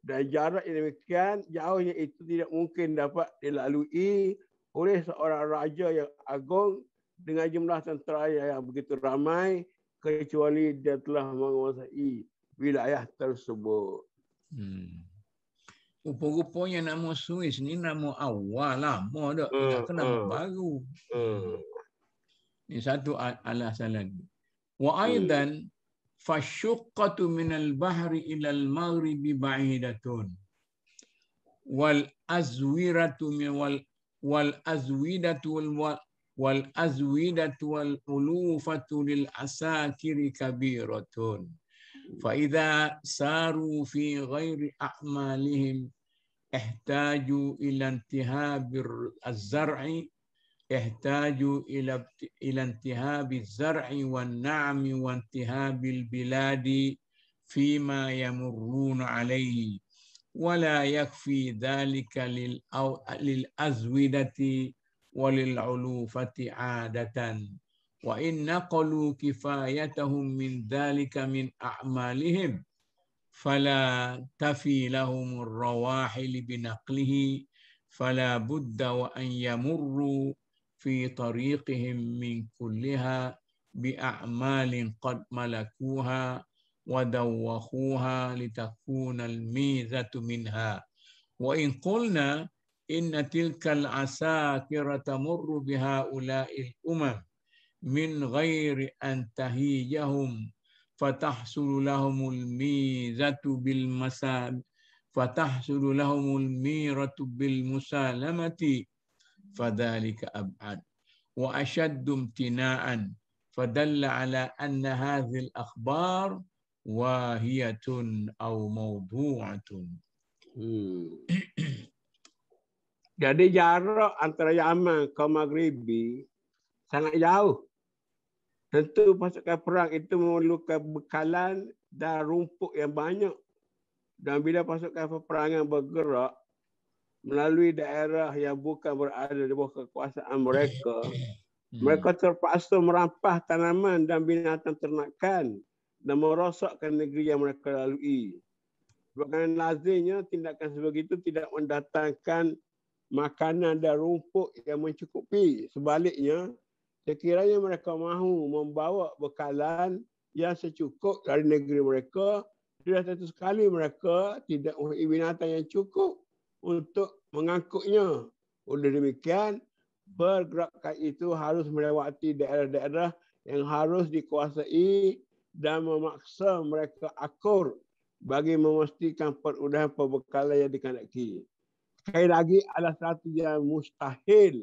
Dan jarak yang demikian jauhnya itu tidak mungkin dapat dilalui oleh seorang raja yang agung dengan jumlah tentera yang begitu ramai kecuali dia telah menguasai wilayah tersebut. Rupa-rupanya nama Suez ni nama awal lama dah. Tidak ke nama baru. Ini satu alasan lagi. Wa aidan fashuqqatu min al-bahri ila al-maghribi ba'idatun. Wal azwiratu wal azwidatu wal ulufatu lil asakiri kabiratun. فإذا ساروا في غير أعمالهم احتاجوا إلى انتهاب الزرع والنعم وانتهاب البلاد فيما يمرون عليه ولا يكفي ذلك للأزودة وللعلوفة عادة وإن نقلوا كفايتهم من ذلك من أعمالهم فلا تفي لهم الرواحل بنقله فلا بد وأن يمروا في طريقهم من كلها بأعمال قد ملكوها ودوخوها لتكون الميزة منها وإن قلنا إن تلك العساكر تمر بهؤلاء الأمم من غير أن تهيجهم فتحصل لهم الميزة بالمسالمة فذلك أبعد وأشد امتناعا فدل على أن هذه الأخبار واهية أو موضوعة. Jadi jarak antara Yaman ke Maghribi sangat jauh. Tentu pasukan perang itu memerlukan bekalan dan rumput yang banyak. Dan bila pasukan peperangan bergerak melalui daerah yang bukan berada di bawah kekuasaan mereka, mereka terpaksa merampas tanaman dan binatang ternakan dan merosakkan negeri yang mereka lalui. Sebagaimana lazimnya, tindakan sebegitu tidak mendatangkan makanan dan rumput yang mencukupi. Sebaliknya, sekiranya mereka mahu membawa bekalan yang secukup dari negeri mereka, sudah tentu sekali mereka tidak mempunyai binatang yang cukup untuk mengangkutnya. Oleh demikian, pergerakan itu harus melewati daerah-daerah yang harus dikuasai dan memaksa mereka akur bagi memastikan perudahan perbekalan yang dikehendaki. Sekali lagi adalah satu yang mustahil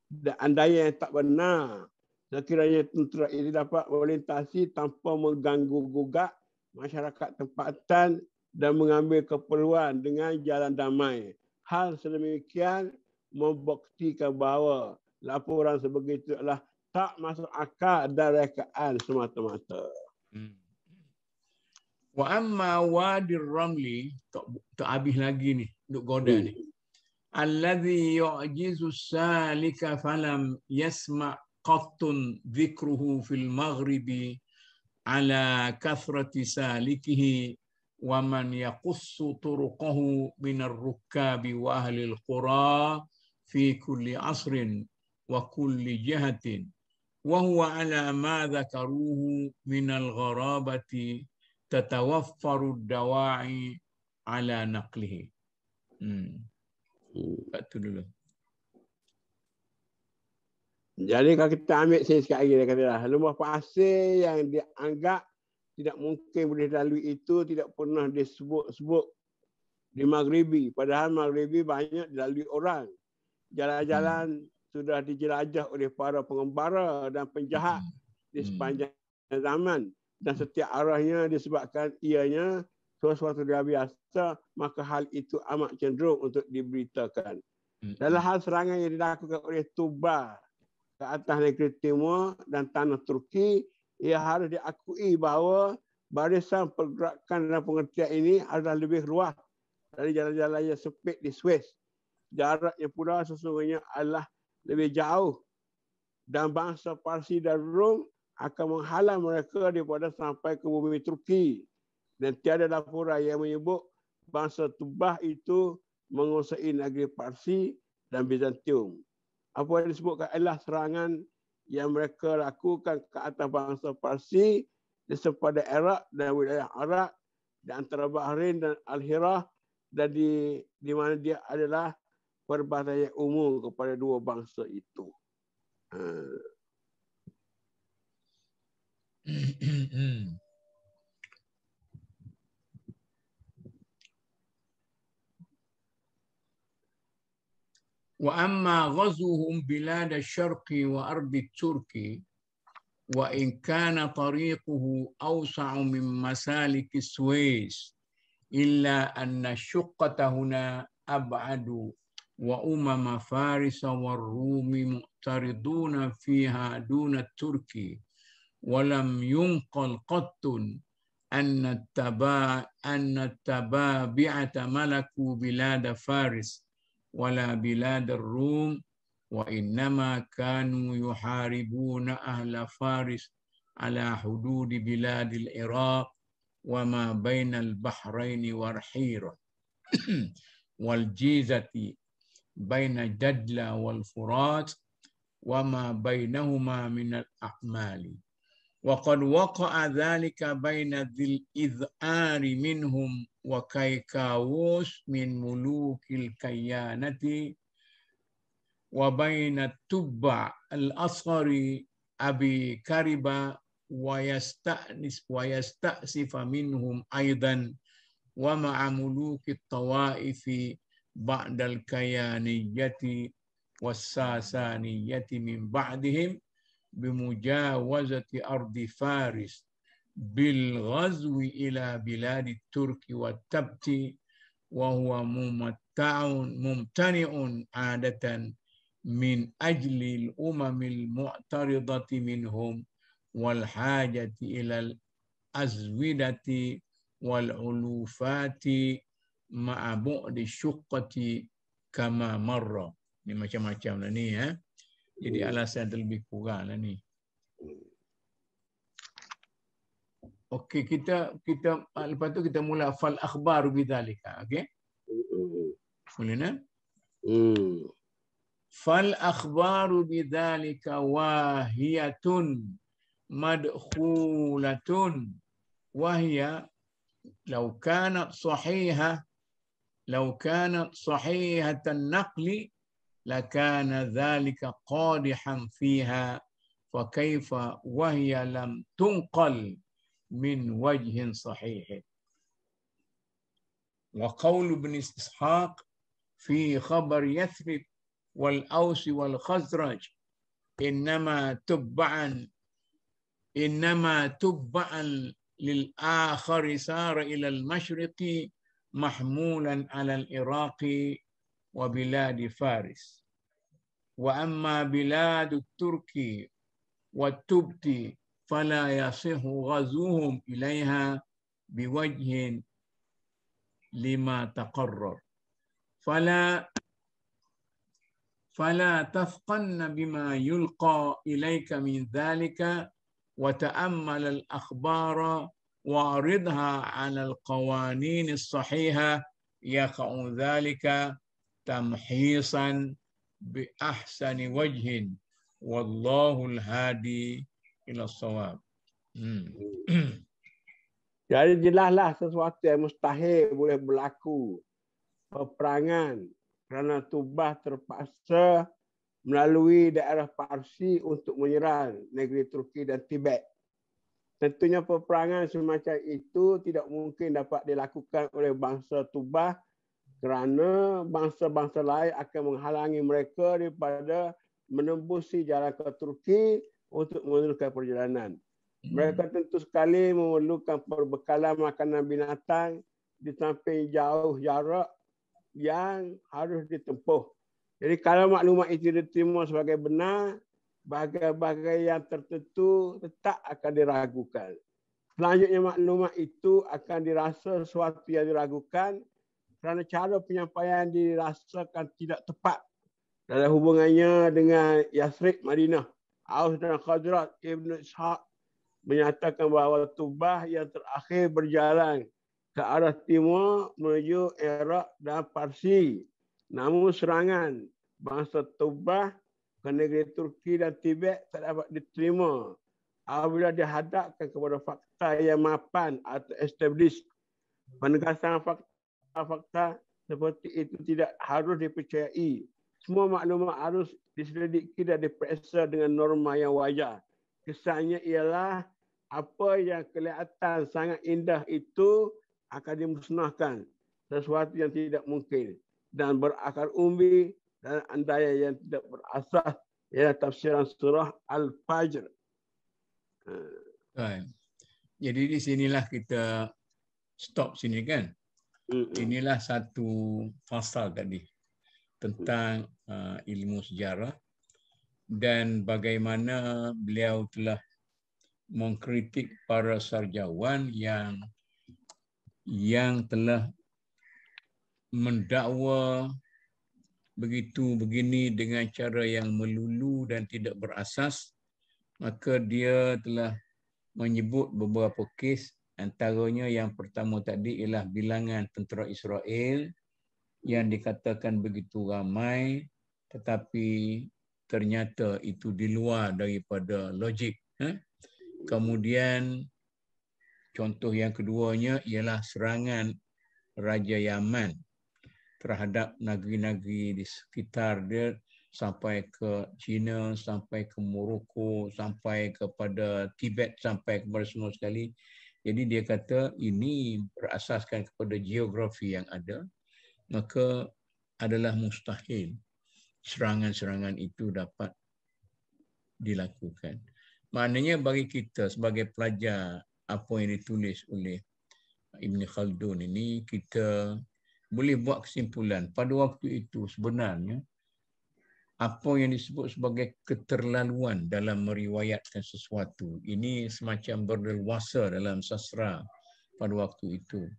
dan andaian yang tak benar. Sekiranya tentera ini dapat melintasi tanpa mengganggu gugat masyarakat tempatan dan mengambil keperluan dengan jalan damai. Hal sedemikian membuktikan bahawa laporan sebegitu adalah tak masuk akal dan rekaan semata-mata. Wa amma wadi ramli, tak habis lagi ni, duk goda ni. Alladhi yu'jizu salika falam yasma' qattun dhikruhu fil maghribi ala kathrati salikihi wa man yaqussu turuqahu minar rukkabi wa ahli al-qura fi kulli asrin wa kulli jihatin wa huwa ala ma dhakaruhu minal gharabati tatawaffaru dawa'i ala naqlihi. Itu dulu. Jadi kalau kita ambil sini sekali lagi, dia kata lembah pasir yang dianggap tidak mungkin boleh lalui itu tidak pernah disebut-sebut di Maghribi. Padahal Maghribi banyak dilalui orang. Jalan-jalan sudah dijelajah oleh para pengembara dan penjahat di sepanjang zaman. Dan setiap arahnya disebabkan ianya sesuatu yang biasa, maka hal itu amat cenderung untuk diberitakan. Dalam hal serangan yang dilakukan oleh Tubar ke atas negeri Timur dan tanah Turki, ia harus diakui bahawa barisan pergerakan dan pengertian ini adalah lebih luas dari jalan-jalan yang sempit di Suez. Jaraknya pula sesungguhnya adalah lebih jauh dan bangsa Parsi dan Rom akan menghalang mereka daripada sampai ke bumi Turki. Dan tiada laporan yang menyebut bangsa Tubah itu menguasai negeri Parsi dan Bizantium. Apa yang disebutkan adalah serangan yang mereka lakukan ke atas bangsa Parsi di sepadan Iraq dan wilayah Arab di antara Bahrain dan Al-Hirah, dan di mana dia adalah perbatasan umum kepada dua bangsa itu. وأما غزوهم بلاد الشرق وأرض الترك وإن كان طريقه أوسع من مسالك السويس إلا أن الشقة هنا أبعد وأمم فارس والروم معترضون فيها دون الترك ولم ينقل قط أن التبابعة ملكوا بلاد فارس ولا بلاد الروم wa innama kanu yuharibuna ahla Faris ala hududi biladil Iraq wa ma bainal bahraini warhira wal jizati baina Jadla wal Furat wa ma bainahuma min al-a'mali wa qad waqa'a dhalika baina dhil idh'ari minhum wa Kaikawus min mulukil Kayyanati wa baina Tubba al-Asghari Abi Kariba wa yasta'sifa minhum aidan wa ma'a muluki tawaifi ba'dal Kayaniyati was-Sasaniyati min ba'dihim bimujawazati ardi Faris bil ghazwi ila biladi Turki wa Tabti wa huwa mumtani'un adatan min ajli al-umamil mu'taridati minhum wal hajati ila al-azwidati wal ulufati ma'a bu'di syuqqati kama marra. Ni macam-macam lah ni ya. Jadi alasan terlebih kurang lah ni. Okey, kita lepas tu kita mula fal akhbaru bidzalika, okey? Boleh nah? Fal akhbaru bidzalika wahiyatun madkhulatun wahya law kanat sahihatan naqli lakana dhalika qadihan fiha fa kaifa wahya lam tunqal min wajhin sahih. Wa qawl ibn Ishaq fi khabar Yathrib wal Aus wal Khazraj innama tubba'an lil akhar sara ila al mashriqi mahmulan ala al iraqi wa bilad Faris wa amma bilad Turki wa Tubti fala yasihu ghazuhum ilaiha biwajhin lima taqarrar فلا تثقن بما يلقى إليك من ذلك وتأمل الأخبار وعرضها على القوانين الصحيحة يقع ذلك تمحيصا بأحسن وجه والله الهادي إلى الصواب. Jadi jelaslah sesuatu yang mustahil boleh berlaku. Peperangan kerana Tubah terpaksa melalui daerah Parsi untuk menyerang negeri Turki dan Tibet. Tentunya peperangan semacam itu tidak mungkin dapat dilakukan oleh bangsa Tubah kerana bangsa-bangsa lain akan menghalangi mereka daripada menembusi jalan ke Turki untuk meneruskan perjalanan. Mereka tentu sekali memerlukan perbekalan makanan binatang di samping jauh jarak yang harus ditempuh. Jadi kalau maklumat itu diterima sebagai benar, bagai-bagai yang tertentu tetap akan diragukan. Selanjutnya maklumat itu akan dirasa sesuatu yang diragukan kerana cara penyampaian dirasakan tidak tepat dalam hubungannya dengan Yathrib, Madinah. Aus dan Khazraj, Ibn Ishaq menyatakan bahawa Tubah yang terakhir berjalan ke arah timur menuju Iraq dan Parsi. Namun serangan bangsa Tubah ke negeri Turki dan Tibet tak dapat diterima apabila dihadapkan kepada fakta yang mapan atau established. Penegasan fakta seperti itu tidak harus dipercayai. Semua maklumat harus diselidiki dan diperiksa dengan norma yang wajar. Kesannya ialah apa yang kelihatan sangat indah itu akan dimusnahkan, sesuatu yang tidak mungkin dan berakar umbi dan andaian yang tidak berasas ialah tafsiran surah Al-Fajr. Jadi di sinilah kita stop sini kan. Inilah satu fasal tadi tentang ilmu sejarah dan bagaimana beliau telah mengkritik para sarjawan yang telah mendakwa begitu begini dengan cara yang melulu dan tidak berasas, maka dia telah menyebut beberapa kes, antaranya yang pertama tadi ialah bilangan tentera Israel yang dikatakan begitu ramai tetapi ternyata itu di luar daripada logik. Kemudian contoh yang keduanya ialah serangan Raja Yaman terhadap negeri-negeri di sekitar dia sampai ke China, sampai ke Morocco, sampai kepada Tibet, sampai kepada semua sekali. Jadi dia kata ini berasaskan kepada geografi yang ada, maka adalah mustahil serangan-serangan itu dapat dilakukan. Maknanya bagi kita sebagai pelajar apa yang ditulis oleh Ibn Khaldun ini, kita boleh buat kesimpulan pada waktu itu sebenarnya apa yang disebut sebagai keterlaluan dalam meriwayatkan sesuatu ini semacam berleluasa dalam sastra pada waktu itu.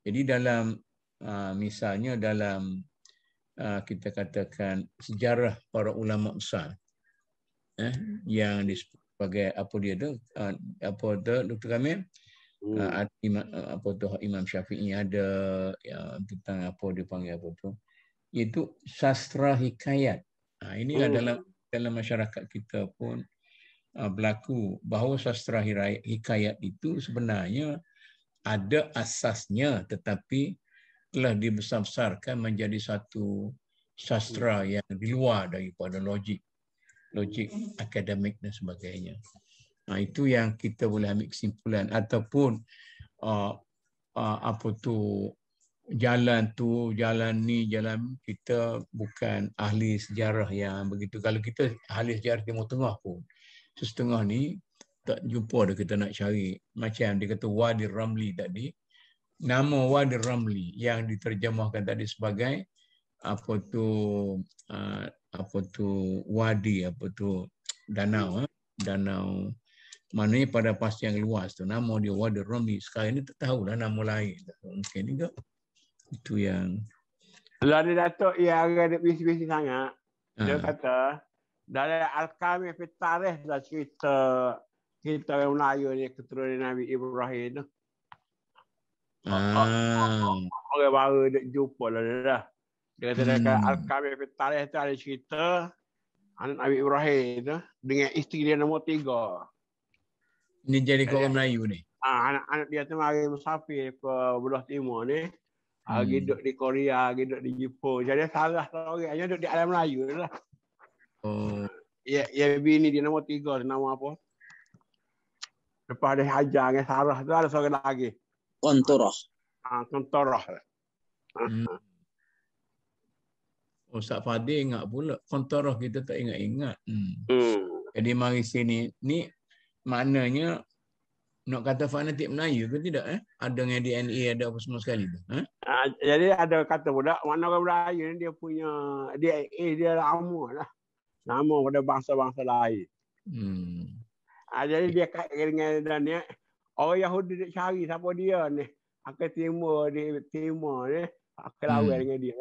Jadi dalam misalnya dalam kita katakan sejarah para ulama besar yang disebut sebagai apa dia tu apa tu Dr. Kamil Imam Syafi'i ada tentang apa dia panggil apa tu, iaitu sastra hikayat. Ini dalam masyarakat kita pun berlaku bahawa sastra hikayat itu sebenarnya ada asasnya tetapi telah dibesar-besarkan menjadi satu sastra yang di luar daripada logik akademik dan sebagainya. Itu yang kita boleh ambil kesimpulan. Ataupun apa tu jalan ni, jalan kita bukan ahli sejarah yang begitu. Kalau kita ahli sejarah Timur Tengah pun, setengah ni tak jumpa dah kita nak cari. Macam dia kata Wadi Ramli tadi, nama Wadi Ramli yang diterjemahkan tadi sebagai apa tu wadi, danau, danau. Maknanya pada pasti yang luas tu nama dia Wadi Ramli. Sekarang ni tak tahulah nama lain. Mungkin juga itu yang lalu Datuk yang ada bisi-bisi sangat. Dia kata dari Al-Kamil fi Tarikh dah cerita orang Melayu ni keturunan Nabi Ibrahim tu. Orang baru nak jumpa dah. Dia kata dekat Al-Kamil fi Tarikh tu ada cerita anak Nabi Ibrahim tu dengan isteri dia nombor 3. Ini jadi orang Melayu ni. Anak dia tu mari musafir ke belah timur ni. Hidup di Korea, hidup di Jepun. Jadi salah seorang duduk di alam Melayu lah. Ya bini dia nombor 3, nama apa? Lepas dia hajar dengan Sarah tu ada seorang lagi. Kontorah. Kontorah. Ustaz Fadil ingat pula. Kontorah kita tak ingat-ingat. Jadi mari sini. Ni maknanya nak kata fanatik Melayu ke tidak? Ada dengan DNA, ada apa semua sekali tu? Jadi ada kata budak, mana orang Melayu ni dia punya DNA dia lama lah. Nama pada bangsa-bangsa lain. Jadi dia kaitkan dengan dia, orang Yahudi dia cari siapa dia ni. Akan timur ni, akan lawan dengan dia.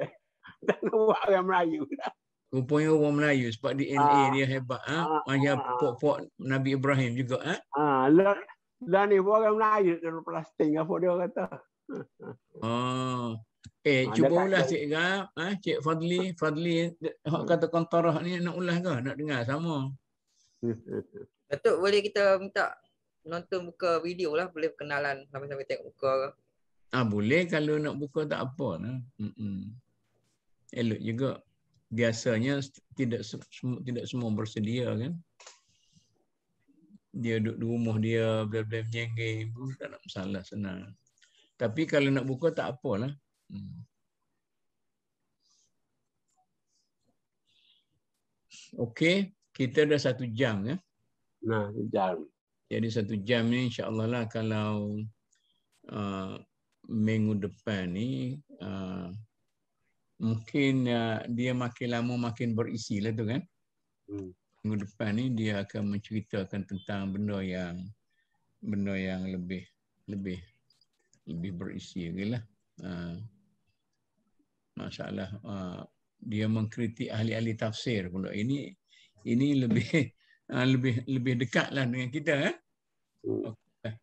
Tak nak buat orang Melayu lah. Rupanya orang Melayu sebab DNA dia hebat. Macam pok-pok Nabi Ibrahim juga. Dan ni orang Melayu dalam plastik apa dia kata. Cuba ulas Cik Gap, Cik Fadli kata kontorah ni nak ulas ke? Nak dengar sama. Datuk boleh kita minta nonton buka video lah, boleh kenalan sampai-sampai tengok muka ke? Boleh kalau nak buka tak apa lah. Elok juga. Biasanya tidak semua bersedia kan. Dia duduk di rumah dia, bela-bela menyenggeng pun tak nak masalah, senang. Tapi kalau nak buka tak apalah. Okey, kita dah 1 jam ya. Nah, 1 jam. Jadi 1 jam ni insya-Allah lah kalau minggu depan ni mungkin dia makin lama makin berisi lah tu kan. Minggu depan ni dia akan menceritakan tentang benda yang lebih berisi lagi lah. Masalah dia mengkritik ahli-ahli tafsir pula. Ini lebih lebih dekatlah dengan kita. Okay.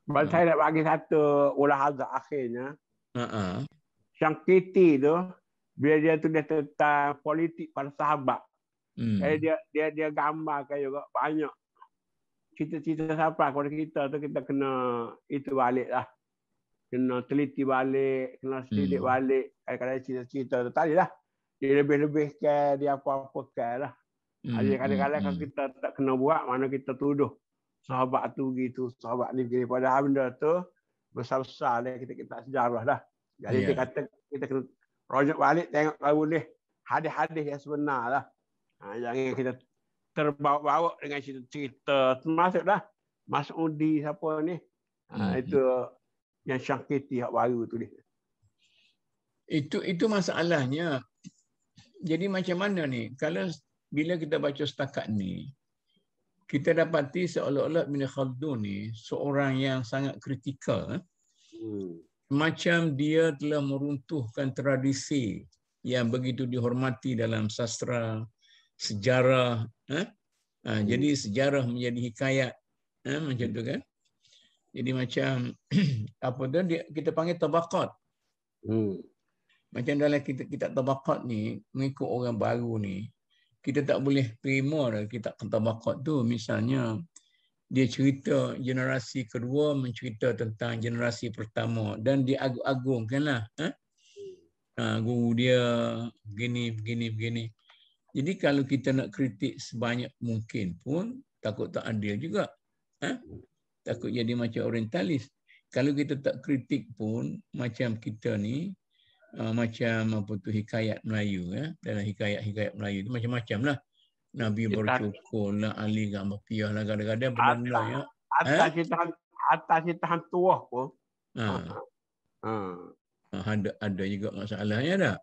Saya nak bagi satu mulahazah akhirnya. Syangkiti tu bila dia tulis tentang politik para sahabat. Dia gambarkan juga banyak cita-cita sahabat kepada kita tu, kita kena itu baliklah. Kena teliti balik, kena selidik balik kadang-kadang cita-cita tu tadi lah. Dia lebih-lebihkan, dia apa-apakan lah. Jadi kadang-kadang kalau kita tak kena buat, mana kita tuduh sahabat tu gitu, sahabat ni begini. Padahal benda tu besar-besar lah, kita sejarah dah. Jadi dia kata kita kena rojak balik, tengok kalau boleh hadis-hadis yang sebenar lah. Jangan kita terbawa-bawa dengan cerita-cerita. Termasuklah Mas'udi siapa ni. Itu yang Syangkiti hak baru tu dia. Itu masalahnya. Jadi macam mana ni? Kalau bila kita baca setakat ni, kita dapati seolah-olah Ibn Khaldun ni seorang yang sangat kritikal. Macam dia telah meruntuhkan tradisi yang begitu dihormati dalam sastra, sejarah. Jadi sejarah menjadi hikayat. Macam tu kan? Jadi macam apa tu kita panggil tabaqat. Macam dalam kitab tabaqat ni, mengikut orang baru ni, kita tak boleh terima kitab tabaqat tu. Misalnya dia cerita generasi kedua mencerita tentang generasi pertama dan diagung-agungkanlah. Guru dia begini. Jadi kalau kita nak kritik sebanyak mungkin pun takut tak adil juga. Takut jadi macam orientalis. Kalau kita tak kritik pun macam kita ni macam apa tu hikayat Melayu dalam hikayat Melayu tu macam-macam lah. Nabi bercukur lah, Ali kat Makiah lah, kadang-kadang benda-benda ya. Atas kita hantuah pun. Ada juga masalahnya dah.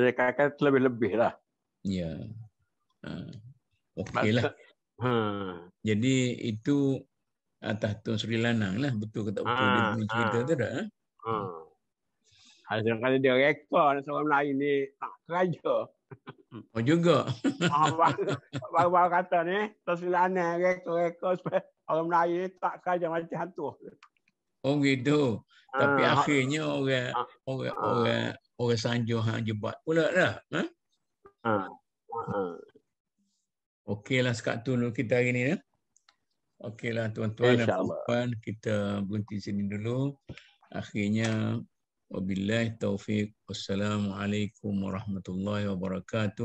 Dia kata lebih-lebih lah. Ya. Okeylah. Jadi itu atas Tun Sri Lanang lah. Betul ke tak betul dia punya cerita tu dah. Kadang-kadang dia reka seorang Melayu ni tak keraja. Oh juga. Baru-baru kata ni, Tun Sri Lanang reka supaya orang Melayu ni tak keraja macam hantu. Oh gitu. Tapi akhirnya orang Sanjung hang jebat pula dah. Okeylah sekat tu dulu kita hari ni ya. Okeylah tuan-tuan dan puan, kita berhenti sini dulu. Akhirnya wabillahi taufiq. Wassalamualaikum warahmatullahi wabarakatuh.